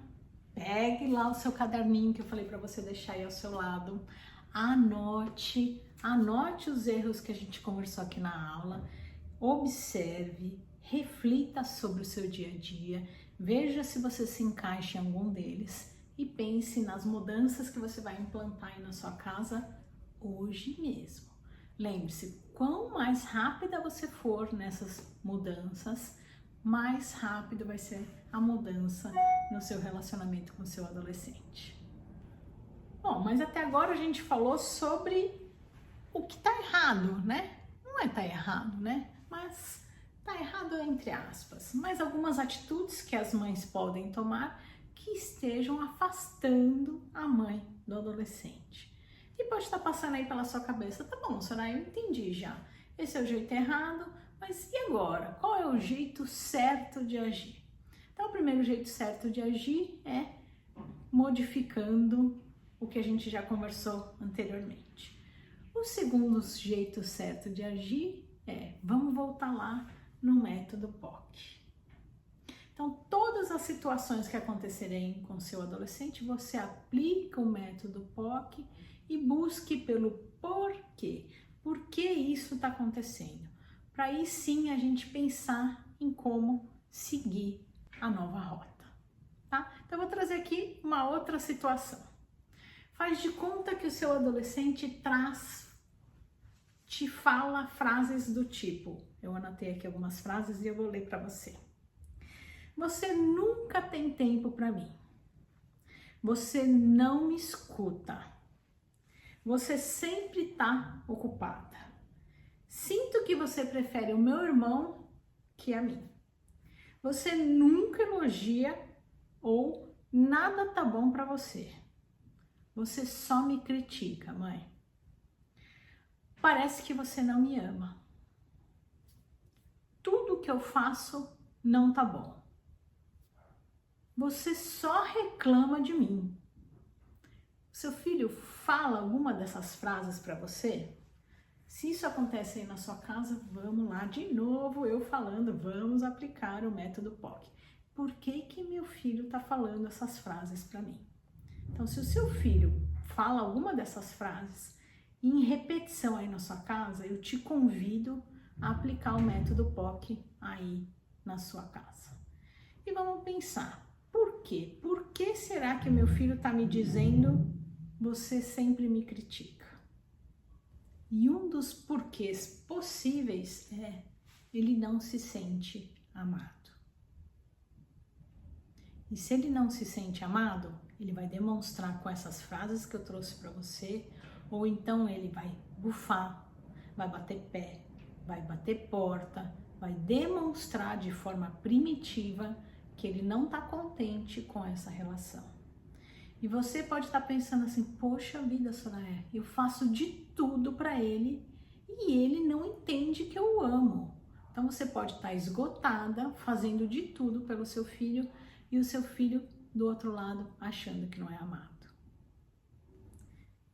pegue lá o seu caderninho que eu falei para você deixar aí ao seu lado, anote os erros que a gente conversou aqui na aula, observe, reflita sobre o seu dia a dia, veja se você se encaixa em algum deles e pense nas mudanças que você vai implantar aí na sua casa hoje mesmo. Lembre-se, quanto mais rápida você for nessas mudanças, mais rápido vai ser a mudança no seu relacionamento com o seu adolescente. Bom, mas até agora a gente falou sobre o que tá errado, né? Não é tá errado, né? Mas tá errado entre aspas. Mas algumas atitudes que as mães podem tomar que estejam afastando a mãe do adolescente. E pode estar passando aí pela sua cabeça, tá bom, Soraya, eu entendi já. Esse é o jeito errado, mas e agora? Qual é o jeito certo de agir? Então, o primeiro jeito certo de agir é modificando o que a gente já conversou anteriormente. O segundo jeito certo de agir é, vamos voltar lá no método POC. Então, todas as situações que acontecerem com seu adolescente, você aplica o método POC e busque pelo porquê. Por que isso está acontecendo? Para aí sim a gente pensar em como seguir a nova rota, tá? Então, eu vou trazer aqui uma outra situação. Faz de conta que o seu adolescente te fala frases do tipo, eu anotei aqui algumas frases e eu vou ler para você. Você nunca tem tempo para mim. Você não me escuta. Você sempre está ocupada. Sinto que você prefere o meu irmão que a mim. Você nunca elogia ou nada tá bom para você. Você só me critica, mãe. Parece que você não me ama. Tudo que eu faço não tá bom. Você só reclama de mim. Seu filho fala alguma dessas frases para você? Se isso acontece aí na sua casa, vamos lá de novo, eu falando, vamos aplicar o método POC. Por que que meu filho está falando essas frases para mim? Então, se o seu filho fala alguma dessas frases em repetição aí na sua casa, eu te convido a aplicar o método POC aí na sua casa. E vamos pensar, por quê? Por que será que o meu filho está me dizendo você sempre me critica? E um dos porquês possíveis é ele não se sente amado. E se ele não se sente amado, ele vai demonstrar com essas frases que eu trouxe para você, ou então ele vai bufar, vai bater pé, vai bater porta, vai demonstrar de forma primitiva que ele não está contente com essa relação. E você pode estar pensando assim, poxa vida, Soraya, eu faço de tudo para ele e ele não entende que eu o amo. Então você pode estar esgotada, fazendo de tudo pelo seu filho e o seu filho do outro lado achando que não é amado.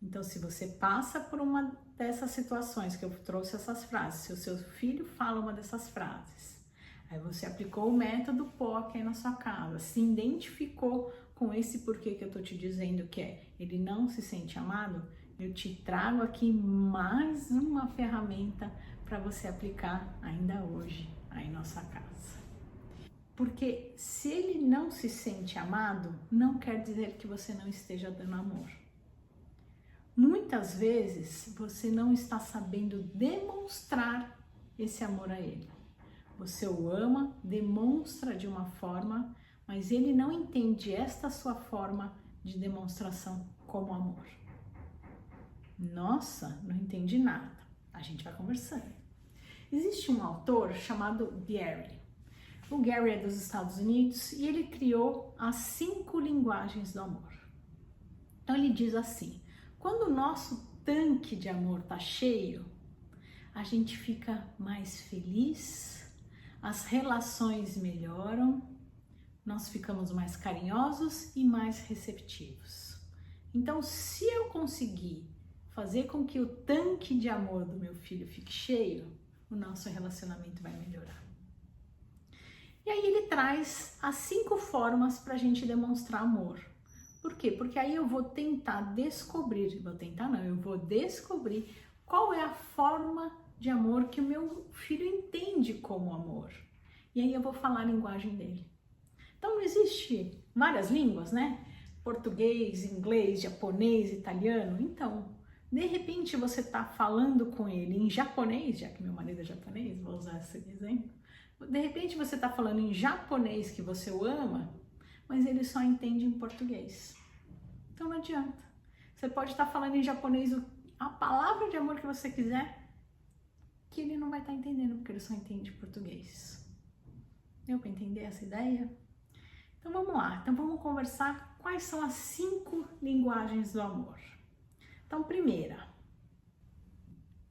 Então, se você passa por uma dessas situações que eu trouxe essas frases, se o seu filho fala uma dessas frases, aí você aplicou o método POC aí na sua casa, se identificou com esse porquê que eu tô te dizendo que é ele não se sente amado, eu te trago aqui mais uma ferramenta para você aplicar ainda hoje aí na sua casa. Porque se ele não se sente amado, não quer dizer que você não esteja dando amor. Muitas vezes você não está sabendo demonstrar esse amor a ele. Você o ama, demonstra de uma forma, mas ele não entende esta sua forma de demonstração como amor. Nossa, não entendi nada. A gente vai conversando. Existe um autor chamado Gary. O Gary é dos Estados Unidos e ele criou as 5 linguagens do amor. Então ele diz assim: quando o nosso tanque de amor está cheio, a gente fica mais feliz, as relações melhoram, nós ficamos mais carinhosos e mais receptivos. Então, se eu conseguir fazer com que o tanque de amor do meu filho fique cheio, o nosso relacionamento vai melhorar. E aí ele traz as 5 formas para a gente demonstrar amor. Por quê? Porque aí eu vou tentar descobrir, eu vou descobrir qual é a forma de amor que o meu filho entende como amor. E aí eu vou falar a linguagem dele. Então não existe várias línguas, né? Português, inglês, japonês, italiano. Então, de repente você está falando com ele em japonês, já que meu marido é japonês, vou usar esse exemplo. De repente você está falando em japonês que você o ama, mas ele só entende em português. Então não adianta. Você pode estar falando em japonês a palavra de amor que você quiser, que ele não vai estar entendendo, porque ele só entende português. Deu para entender essa ideia? Então vamos lá. Então vamos conversar quais são as 5 linguagens do amor. Então, primeira,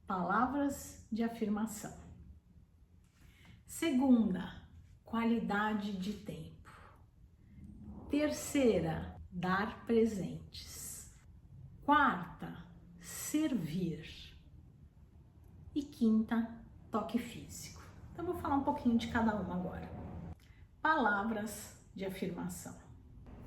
palavras de afirmação. Segunda, qualidade de tempo. Terceira, dar presentes. Quarta, servir. E quinta, toque físico. Então, vou falar um pouquinho de cada uma agora. Palavras de afirmação.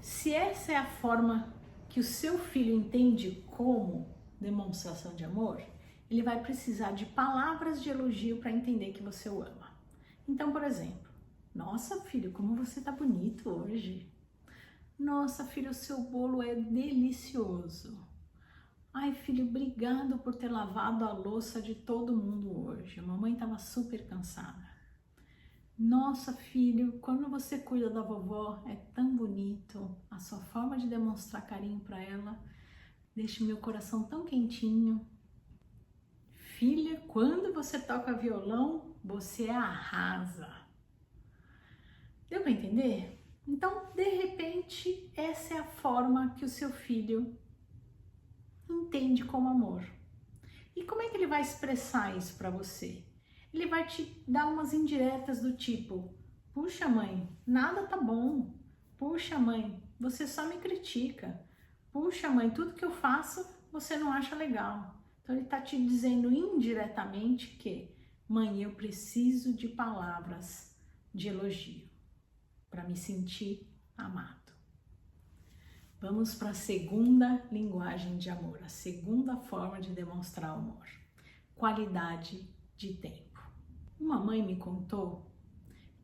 Se essa é a forma que o seu filho entende como demonstração de amor, ele vai precisar de palavras de elogio para entender que você o ama. Então, por exemplo, nossa, filho, como você tá bonito hoje. Nossa, filho, o seu bolo é delicioso. Ai, filho, obrigado por ter lavado a louça de todo mundo hoje. A mamãe estava super cansada. Nossa, filho, quando você cuida da vovó, é tão bonito. A sua forma de demonstrar carinho para ela deixa meu coração tão quentinho. Filha, quando você toca violão, você arrasa. Deu para entender? Então, de repente, essa é a forma que o seu filho entende como amor. E como é que ele vai expressar isso para você? Ele vai te dar umas indiretas do tipo: puxa, mãe, nada tá bom. Puxa, mãe, você só me critica. Puxa, mãe, tudo que eu faço você não acha legal. Então ele tá te dizendo indiretamente que: mãe, eu preciso de palavras de elogio para me sentir amado. Vamos para a segunda linguagem de amor, a segunda forma de demonstrar amor: qualidade de tempo. Uma mãe me contou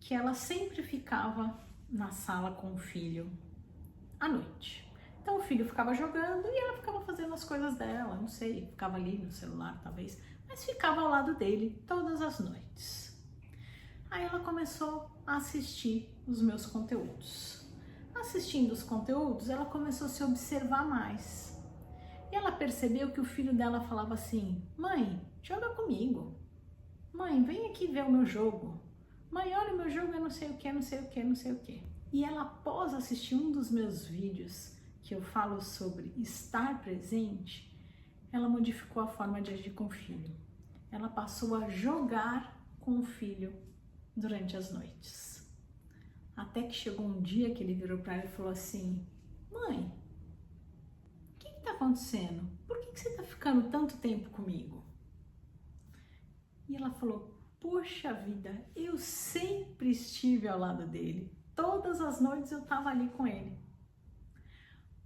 que ela sempre ficava na sala com o filho à noite. Então o filho ficava jogando e ela ficava fazendo as coisas dela, não sei, ficava ali no celular talvez, mas ficava ao lado dele todas as noites. Aí ela começou a assistir os meus conteúdos. Assistindo os conteúdos, ela começou a se observar mais. E ela percebeu que o filho dela falava assim: mãe, joga comigo. Mãe, vem aqui ver o meu jogo. Mãe, olha, o meu jogo é não sei o que, não sei o que, não sei o que. E ela, após assistir um dos meus vídeos que eu falo sobre estar presente, ela modificou a forma de agir com o filho. Ela passou a jogar com o filho durante as noites. Até que chegou um dia que ele virou para ela e falou assim: mãe, o que está acontecendo? Por que que você está ficando tanto tempo comigo? E ela falou, poxa vida, eu sempre estive ao lado dele. Todas as noites eu estava ali com ele.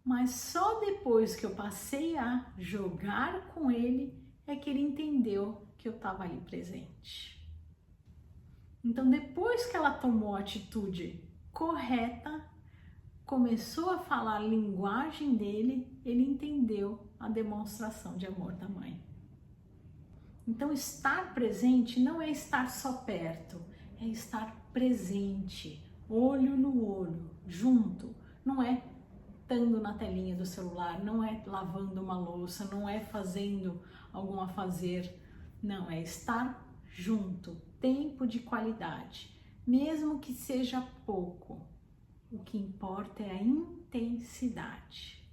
Mas só depois que eu passei a jogar com ele é que ele entendeu que eu estava ali presente. Então, depois que ela tomou a atitude correta, começou a falar a linguagem dele, ele entendeu a demonstração de amor da mãe. Então, estar presente não é estar só perto, é estar presente, olho no olho, junto. Não é estando na telinha do celular, não é lavando uma louça, não é fazendo algum afazer. Não, é estar junto, tempo de qualidade, mesmo que seja pouco. O que importa é a intensidade.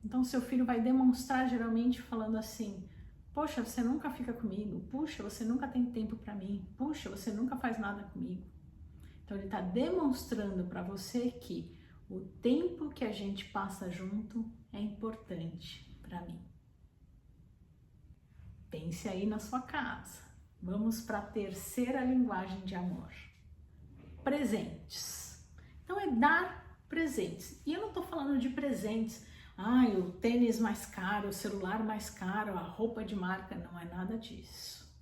Então, seu filho vai demonstrar geralmente falando assim, poxa, você nunca fica comigo, puxa, você nunca tem tempo para mim, puxa, você nunca faz nada comigo. Então, ele está demonstrando para você que o tempo que a gente passa junto é importante para mim. Pense aí na sua casa. Vamos para a terceira linguagem de amor. Presentes. Então é dar presentes. E eu não estou falando de presentes. O tênis mais caro, o celular mais caro, a roupa de marca. Não é nada disso.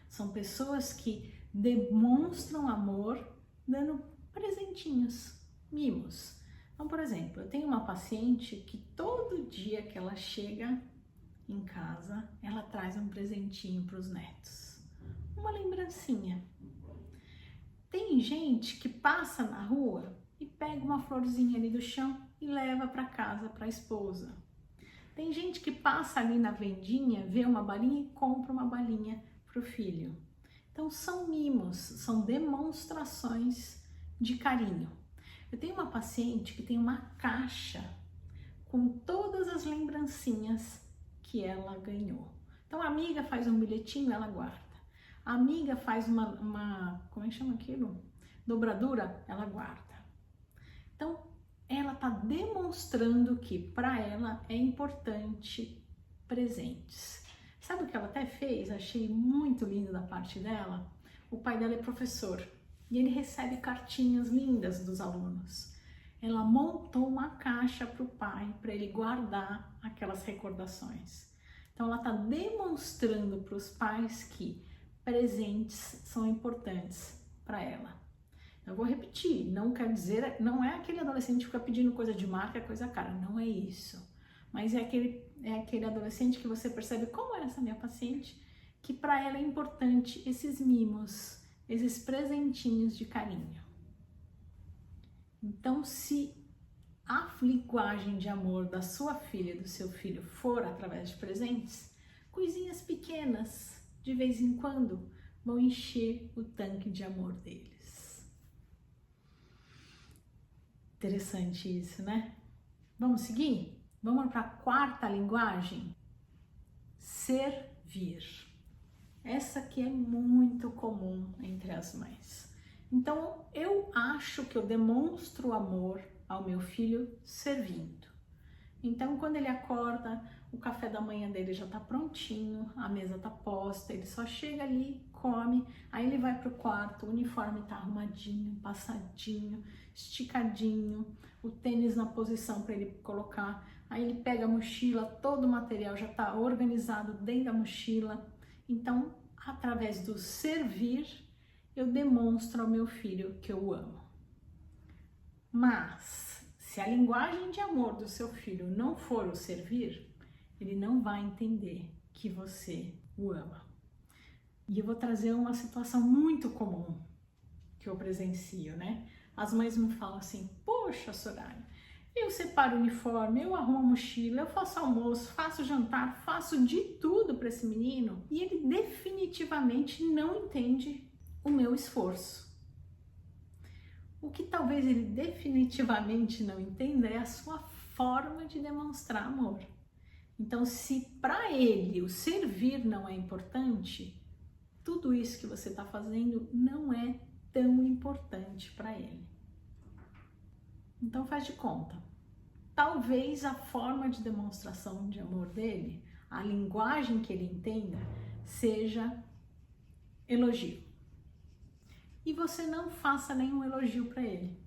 São pessoas que demonstram amor dando presentinhos, mimos. Então, por exemplo, eu tenho uma paciente que todo dia que ela chega em casa, ela traz um presentinho para os netos. Uma lembrancinha. Tem gente que passa na rua e pega uma florzinha ali do chão e leva para casa para a esposa. Tem gente que passa ali na vendinha, vê uma balinha e compra uma balinha para o filho. Então são mimos, são demonstrações de carinho. Eu tenho uma paciente que tem uma caixa com todas as lembrancinhas que ela ganhou. Então a amiga faz um bilhetinho, ela guarda. A amiga faz uma como é que chama aquilo? Dobradura, ela guarda. Então, ela está demonstrando que para ela é importante presentes. Sabe o que ela até fez? Achei muito lindo da parte dela. O pai dela é professor e ele recebe cartinhas lindas dos alunos. Ela montou uma caixa para o pai, para ele guardar aquelas recordações. Então, ela está demonstrando para os pais que presentes são importantes para ela. Eu vou repetir, não quer dizer, não é aquele adolescente que fica pedindo coisa de marca, coisa cara, não é isso. Mas é aquele adolescente que você percebe, como é essa minha paciente, que para ela é importante esses mimos, esses presentinhos de carinho. Então, se a linguagem de amor da sua filha e do seu filho for através de presentes, coisinhas pequenas, de vez em quando, vão encher o tanque de amor deles. Interessante isso, né? Vamos seguir? Vamos para a quarta linguagem? Servir. Essa aqui é muito comum entre as mães. Então, eu acho que eu demonstro amor ao meu filho servindo. Então, quando ele acorda, o café da manhã dele já tá prontinho, a mesa tá posta, ele só chega ali, come, aí ele vai pro quarto, o uniforme tá arrumadinho, passadinho, esticadinho, o tênis na posição para ele colocar, aí ele pega a mochila, todo o material já tá organizado dentro da mochila. Então, através do servir, eu demonstro ao meu filho que eu o amo. Mas, se a linguagem de amor do seu filho não for o servir, ele não vai entender que você o ama. E eu vou trazer uma situação muito comum que eu presencio, né? As mães me falam assim, poxa, Soraya, eu separo o uniforme, eu arrumo a mochila, eu faço almoço, faço jantar, faço de tudo para esse menino e ele definitivamente não entende o meu esforço. O que talvez ele definitivamente não entenda é a sua forma de demonstrar amor. Então, se para ele o servir não é importante, tudo isso que você está fazendo não é tão importante para ele. Então, faz de conta. talvez a forma de demonstração de amor dele, a linguagem que ele entenda, seja elogio. E você não faça nenhum elogio para ele.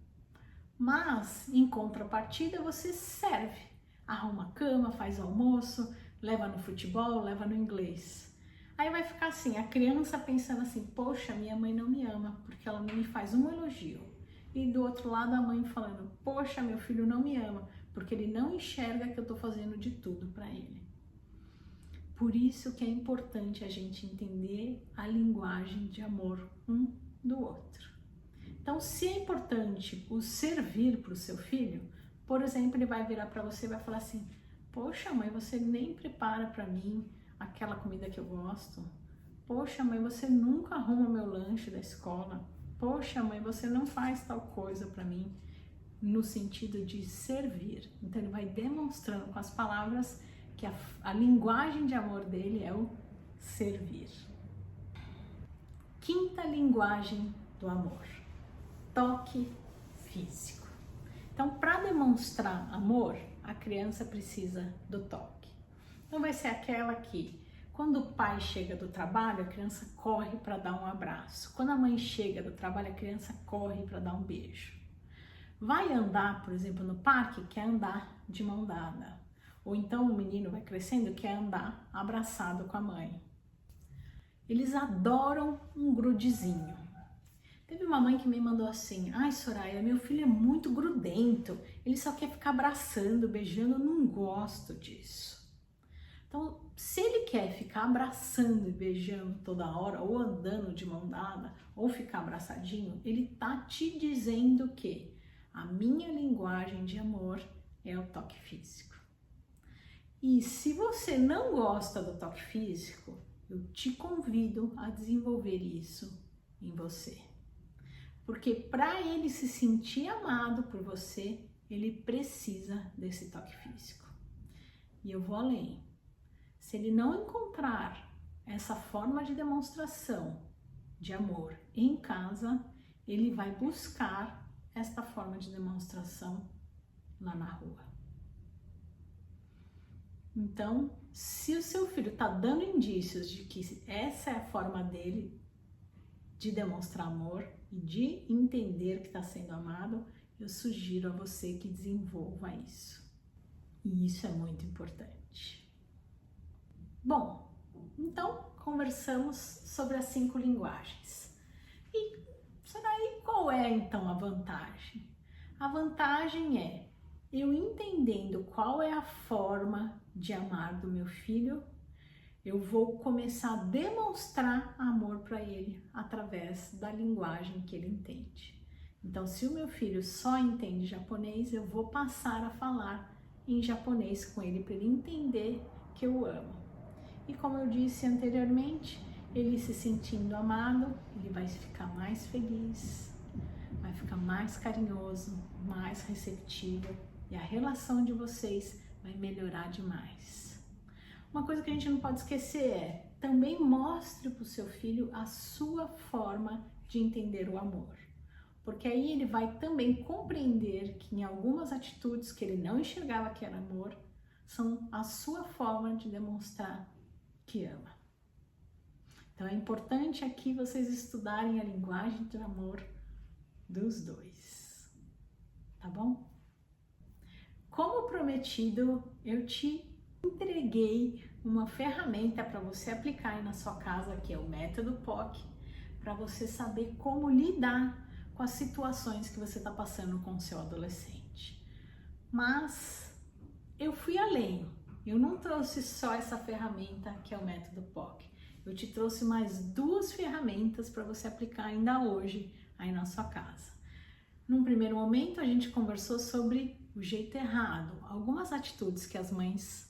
Mas, em contrapartida, você serve. Arruma a cama, faz o almoço, leva no futebol, leva no inglês. Aí vai ficar assim, a criança pensando assim, poxa, minha mãe não me ama, porque ela não me faz um elogio. E do outro lado a mãe falando, poxa, meu filho não me ama, porque ele não enxerga que eu tô fazendo de tudo para ele. Por isso que é importante a gente entender a linguagem de amor um do outro. Então, se é importante o servir para o seu filho, por exemplo, ele vai virar para você e vai falar assim, poxa, mãe, você nem prepara para mim aquela comida que eu gosto. Poxa, mãe, você nunca arruma meu lanche da escola. Poxa, mãe, você não faz tal coisa para mim, no sentido de servir. Então, ele vai demonstrando com as palavras que a linguagem de amor dele é o servir. Quinta linguagem do amor, toque físico. Então, para demonstrar amor, a criança precisa do toque. Então, vai ser aquela que, quando o pai chega do trabalho, a criança corre para dar um abraço. Quando a mãe chega do trabalho, a criança corre para dar um beijo. Vai andar, por exemplo, no parque, quer andar de mão dada. Ou então o menino vai crescendo, quer andar abraçado com a mãe. Eles adoram um grudezinho. Teve uma mãe que me mandou assim, ai Soraya, meu filho é muito grudento, ele só quer ficar abraçando, beijando, eu não gosto disso. Então, se ele quer ficar abraçando e beijando toda hora, ou andando de mão dada, ou ficar abraçadinho, ele tá te dizendo que a minha linguagem de amor é o toque físico. E se você não gosta do toque físico, eu te convido a desenvolver isso em você. Porque para ele se sentir amado por você, ele precisa desse toque físico. E eu vou além. Se ele não encontrar essa forma de demonstração de amor em casa, ele vai buscar esta forma de demonstração lá na rua. Então, se o seu filho está dando indícios de que essa é a forma dele de demonstrar amor e de entender que está sendo amado, eu sugiro a você que desenvolva isso. E isso é muito importante. Bom, então conversamos sobre as 5 linguagens. E qual é então a vantagem? A vantagem é eu entendendo qual é a forma de amar do meu filho, eu vou começar a demonstrar amor para ele através da linguagem que ele entende. Então, se o meu filho só entende japonês, eu vou passar a falar em japonês com ele para ele entender que eu amo. E como eu disse anteriormente, ele se sentindo amado, ele vai ficar mais feliz, vai ficar mais carinhoso, mais receptivo e a relação de vocês vai melhorar demais. Uma coisa que a gente não pode esquecer é, também mostre para o seu filho a sua forma de entender o amor. Porque aí ele vai também compreender que em algumas atitudes que ele não enxergava que era amor, são a sua forma de demonstrar que ama. Então é importante aqui vocês estudarem a linguagem de amor dos dois, tá bom? Como prometido, eu te entreguei uma ferramenta para você aplicar aí na sua casa, que é o método POC, para você saber como lidar com as situações que você está passando com o seu adolescente. Mas eu fui além. Eu não trouxe só essa ferramenta que é o método POC. Eu te trouxe mais 2 ferramentas para você aplicar ainda hoje aí na sua casa. Num primeiro momento, a gente conversou sobre o jeito errado, algumas atitudes que as mães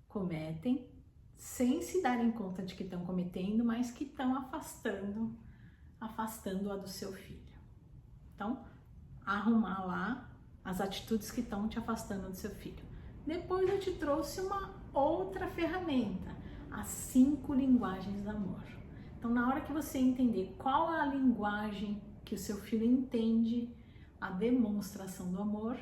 cometem sem se darem conta de que estão cometendo, mas que estão afastando-a do seu filho. Então, arrumar lá as atitudes que estão te afastando do seu filho. Depois eu te trouxe uma outra ferramenta, as 5 linguagens do amor. Então, na hora que você entender qual é a linguagem que o seu filho entende, a demonstração do amor,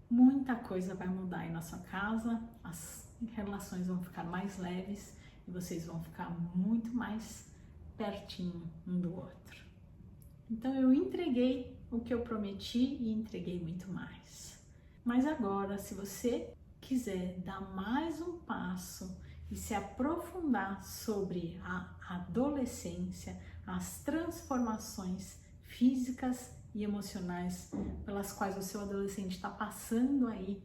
muita coisa vai mudar aí na sua casa, as relações vão ficar mais leves e vocês vão ficar muito mais pertinho um do outro. Então eu entreguei o que eu prometi e entreguei muito mais. Mas agora, se você quiser dar mais um passo e se aprofundar sobre a adolescência, as transformações físicas e emocionais pelas quais o seu adolescente está passando aí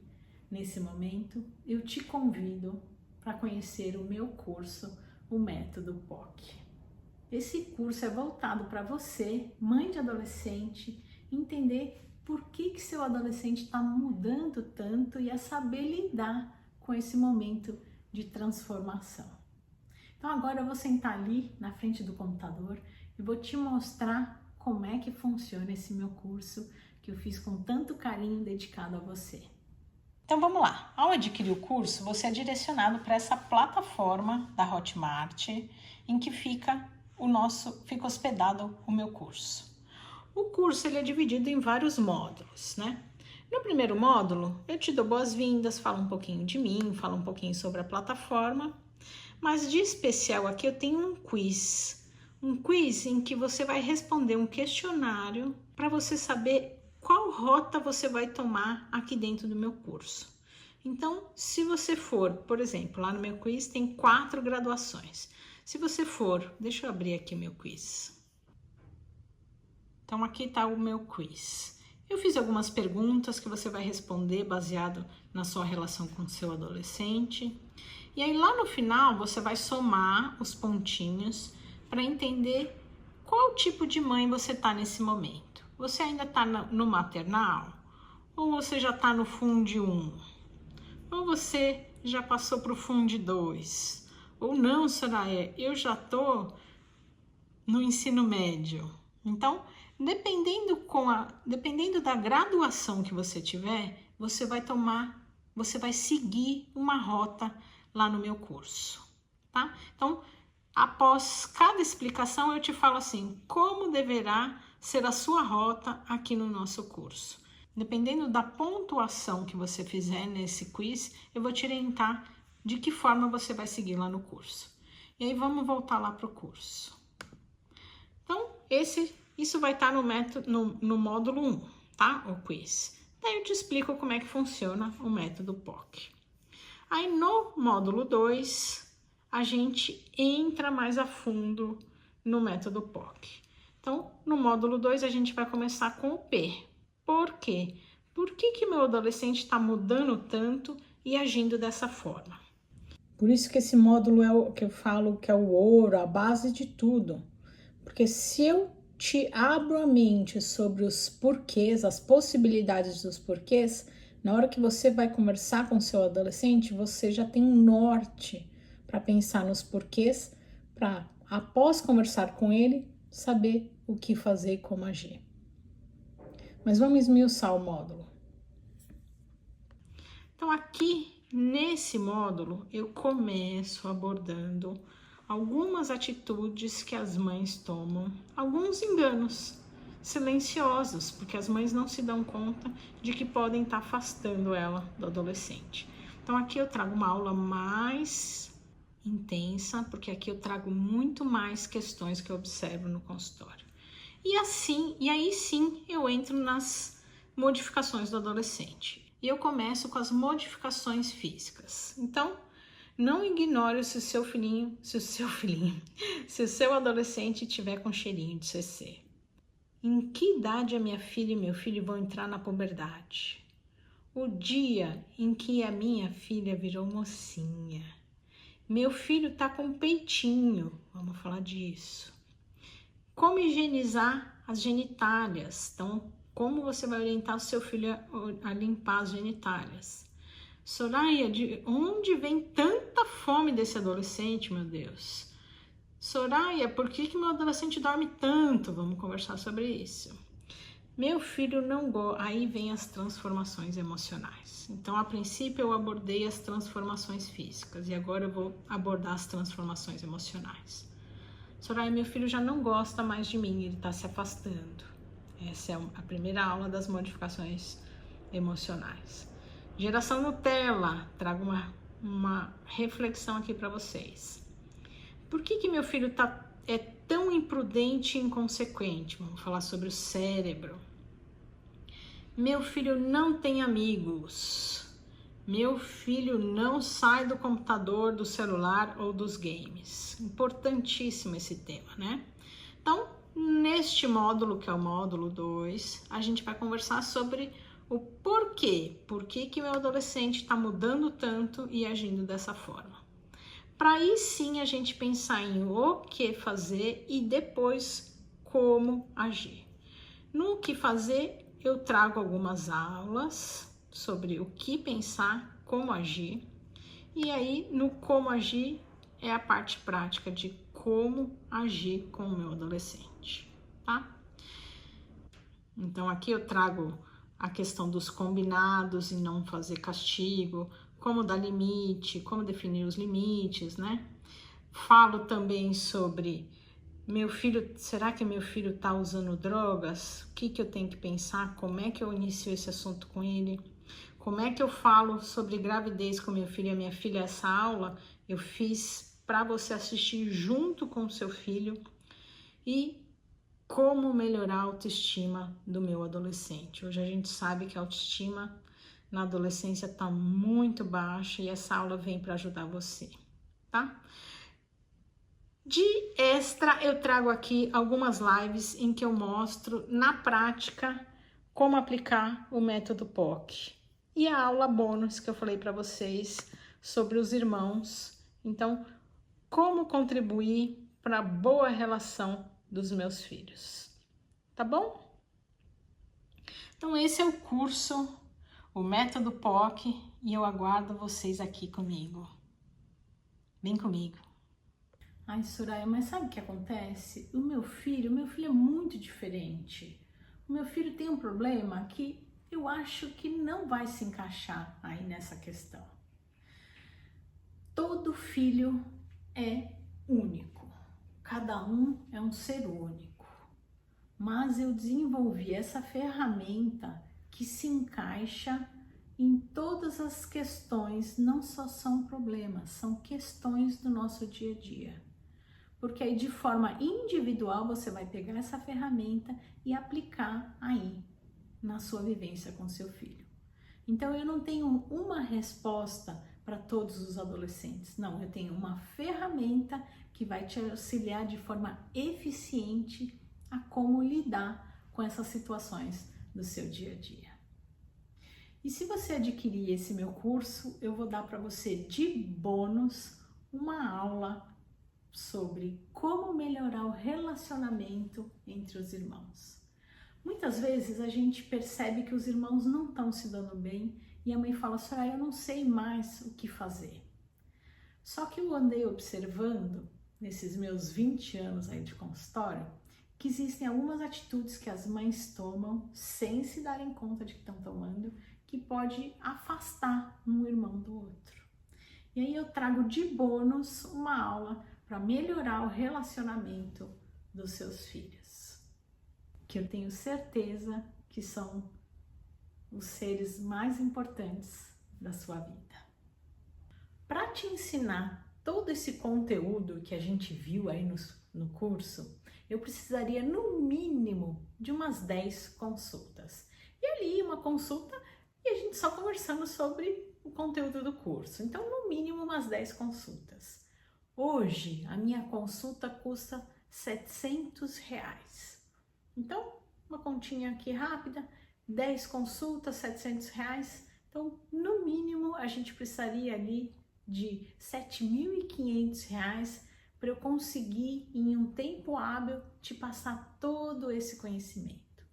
nesse momento, eu te convido para conhecer o meu curso, o Método POC. Esse curso é voltado para você, mãe de adolescente, entender por que seu adolescente está mudando tanto e a saber lidar com esse momento de transformação. Então agora eu vou sentar ali na frente do computador e vou te mostrar como é que funciona esse meu curso que eu fiz com tanto carinho dedicado a você. Então vamos lá. Ao adquirir o curso, você é direcionado para essa plataforma da Hotmart em que fica hospedado o meu curso. O curso ele é dividido em vários módulos, né? No primeiro módulo, eu te dou boas-vindas, falo um pouquinho de mim, falo um pouquinho sobre a plataforma, mas de especial aqui eu tenho um quiz em que você vai responder um questionário para você saber qual rota você vai tomar aqui dentro do meu curso. Então, se você for, por exemplo, lá no meu quiz tem 4 graduações. Se você for, deixa eu abrir aqui o meu quiz. Então, aqui está o meu quiz. Eu fiz algumas perguntas que você vai responder baseado na sua relação com o seu adolescente. E aí, lá no final, você vai somar os pontinhos para entender qual tipo de mãe você está nesse momento. Você ainda está no maternal? Ou você já está no Fundi 1? Ou você já passou para o Fundi 2? Ou não, Soraya, eu já estou no ensino médio. Então, dependendo da graduação que você tiver, você vai seguir uma rota lá no meu curso, tá? Então, após cada explicação, eu te falo assim, como deverá ser a sua rota aqui no nosso curso. Dependendo da pontuação que você fizer nesse quiz, eu vou te orientar de que forma você vai seguir lá no curso. E aí, vamos voltar lá para o curso. Então, isso vai estar no módulo 1, tá? O quiz. Daí eu te explico como é que funciona o método POC. Aí no módulo 2, a gente entra mais a fundo no método POC. Então, no módulo 2, a gente vai começar com o P. Por quê? Por que meu adolescente está mudando tanto e agindo dessa forma? Por isso que esse módulo é o que eu falo que é o ouro, a base de tudo. Porque se eu te abro a mente sobre os porquês, as possibilidades dos porquês, na hora que você vai conversar com o seu adolescente, você já tem um norte para pensar nos porquês, para, após conversar com ele, saber o que fazer e como agir. Mas vamos esmiuçar o módulo. Então, aqui nesse módulo, eu começo abordando algumas atitudes que as mães tomam, alguns enganos silenciosos, porque as mães não se dão conta de que podem estar afastando ela do adolescente. Então aqui eu trago uma aula mais intensa, porque aqui eu trago muito mais questões que eu observo no consultório. E aí sim eu entro nas modificações do adolescente. E eu começo com as modificações físicas. Então, não ignore se o seu adolescente tiver com cheirinho de CC. Em que idade a minha filha e meu filho vão entrar na puberdade? O dia em que a minha filha virou mocinha. Meu filho tá com peitinho, vamos falar disso. Como higienizar as genitálias? Então, como você vai orientar o seu filho a limpar as genitálias? Soraya, de onde vem tanta fome desse adolescente, meu Deus? Soraya, por que meu adolescente dorme tanto? Vamos conversar sobre isso. Meu filho não gosta. Aí vem as transformações emocionais. Então, a princípio, eu abordei as transformações físicas e agora eu vou abordar as transformações emocionais. Soraya, meu filho já não gosta mais de mim, ele está se afastando. Essa é a primeira aula das modificações emocionais. Geração Nutella, trago uma reflexão aqui para vocês. Por que meu filho é tão imprudente e inconsequente? Vamos falar sobre o cérebro. Meu filho não tem amigos. Meu filho não sai do computador, do celular ou dos games. Importantíssimo esse tema, né? Então, neste módulo, que é o módulo 2, a gente vai conversar sobre o porquê. Por que meu adolescente está mudando tanto e agindo dessa forma. Para aí sim a gente pensar em o que fazer e depois como agir. No que fazer, eu trago algumas aulas sobre o que pensar, como agir. E aí, no como agir, é a parte prática de como agir com o meu adolescente, tá? Então, aqui eu trago a questão dos combinados e não fazer castigo, como dar limite, como definir os limites, né? Falo também sobre meu filho, será que meu filho tá usando drogas? O que eu tenho que pensar? Como é que eu inicio esse assunto com ele? Como é que eu falo sobre gravidez com meu filho e a minha filha? Essa aula eu fiz para você assistir junto com o seu filho. E como melhorar a autoestima do meu adolescente. Hoje a gente sabe que a autoestima na adolescência está muito baixa e essa aula vem para ajudar você, tá? De extra, eu trago aqui algumas lives em que eu mostro na prática como aplicar o método POC. E a aula bônus que eu falei para vocês sobre os irmãos. Então, como contribuir para a boa relação dos meus filhos. Tá bom? Então, esse é o curso, o método POC, e eu aguardo vocês aqui comigo. Vem comigo. Ai, Soraya, mas sabe o que acontece? O meu filho é muito diferente. O meu filho tem um problema que eu acho que não vai se encaixar aí nessa questão. Todo filho é único. Cada um é um ser único. Mas eu desenvolvi essa ferramenta que se encaixa em todas as questões, não só são problemas, são questões do nosso dia a dia. Porque aí de forma individual você vai pegar essa ferramenta e aplicar aí na sua vivência com seu filho. Então eu não tenho uma resposta para todos os adolescentes, não, eu tenho uma ferramenta que vai te auxiliar de forma eficiente a como lidar com essas situações do seu dia a dia. E se você adquirir esse meu curso, eu vou dar para você de bônus uma aula sobre como melhorar o relacionamento entre os irmãos. Muitas vezes a gente percebe que os irmãos não estão se dando bem e a mãe fala, Soraya, eu não sei mais o que fazer. Só que eu andei observando, nesses meus 20 anos aí de consultório, que existem algumas atitudes que as mães tomam sem se darem conta de que estão tomando, que pode afastar um irmão do outro. E aí eu trago de bônus uma aula para melhorar o relacionamento dos seus filhos, que eu tenho certeza que são os seres mais importantes da sua vida. Para te ensinar todo esse conteúdo que a gente viu aí no curso, eu precisaria no mínimo de umas 10 consultas. E ali uma consulta e a gente só conversando sobre o conteúdo do curso. Então, no mínimo umas 10 consultas. Hoje, a minha consulta custa R$700. Então, uma continha aqui rápida, 10 consultas, R$700. Então, no mínimo, a gente precisaria ali de R$7.500 para eu conseguir, em um tempo hábil, te passar todo esse conhecimento.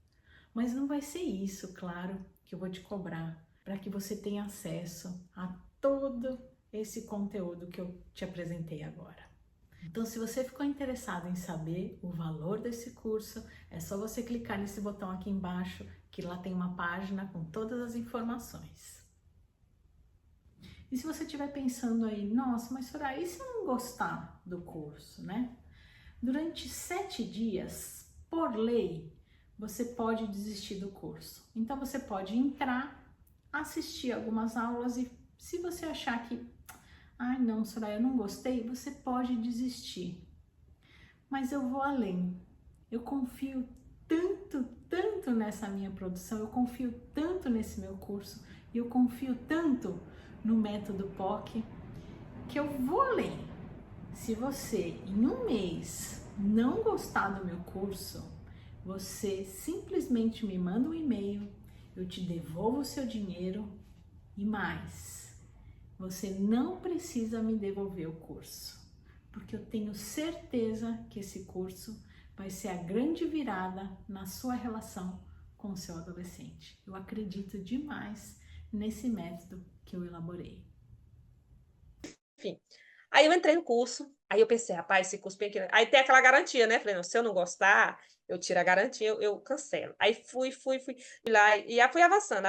Mas não vai ser isso, claro, que eu vou te cobrar, para que você tenha acesso a todo esse conteúdo que eu te apresentei agora. Então, se você ficou interessado em saber o valor desse curso, é só você clicar nesse botão aqui embaixo, que lá tem uma página com todas as informações. E se você estiver pensando aí, nossa, mas Soraya, e se eu não gostar do curso, né? Durante 7 dias, por lei, você pode desistir do curso. Então, você pode entrar, assistir algumas aulas e se você achar que, ai não, Soraya, eu não gostei, você pode desistir. Mas eu vou além. Eu confio tanto nessa minha produção, eu confio tanto nesse meu curso, e eu confio tanto no método POC, que eu vou além. Se você, em um mês, não gostar do meu curso, você simplesmente me manda um e-mail, eu te devolvo o seu dinheiro e mais. Você não precisa me devolver o curso, porque eu tenho certeza que esse curso vai ser a grande virada na sua relação com o seu adolescente. Eu acredito demais nesse método que eu elaborei. Enfim, aí eu entrei no curso, aí eu pensei, rapaz, esse curso bem aqui. Aí tem aquela garantia, né? Falei, não, se eu não gostar, eu tiro a garantia, eu cancelo. Aí fui lá e fui avançando.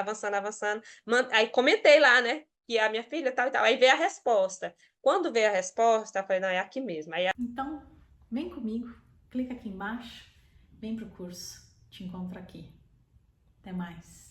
Aí comentei lá, né? Que a minha filha tal e tal. Aí veio a resposta. Quando veio a resposta, eu falei, não, é aqui mesmo. Aí Então, vem comigo, clica aqui embaixo, vem pro curso, te encontro aqui. Até mais.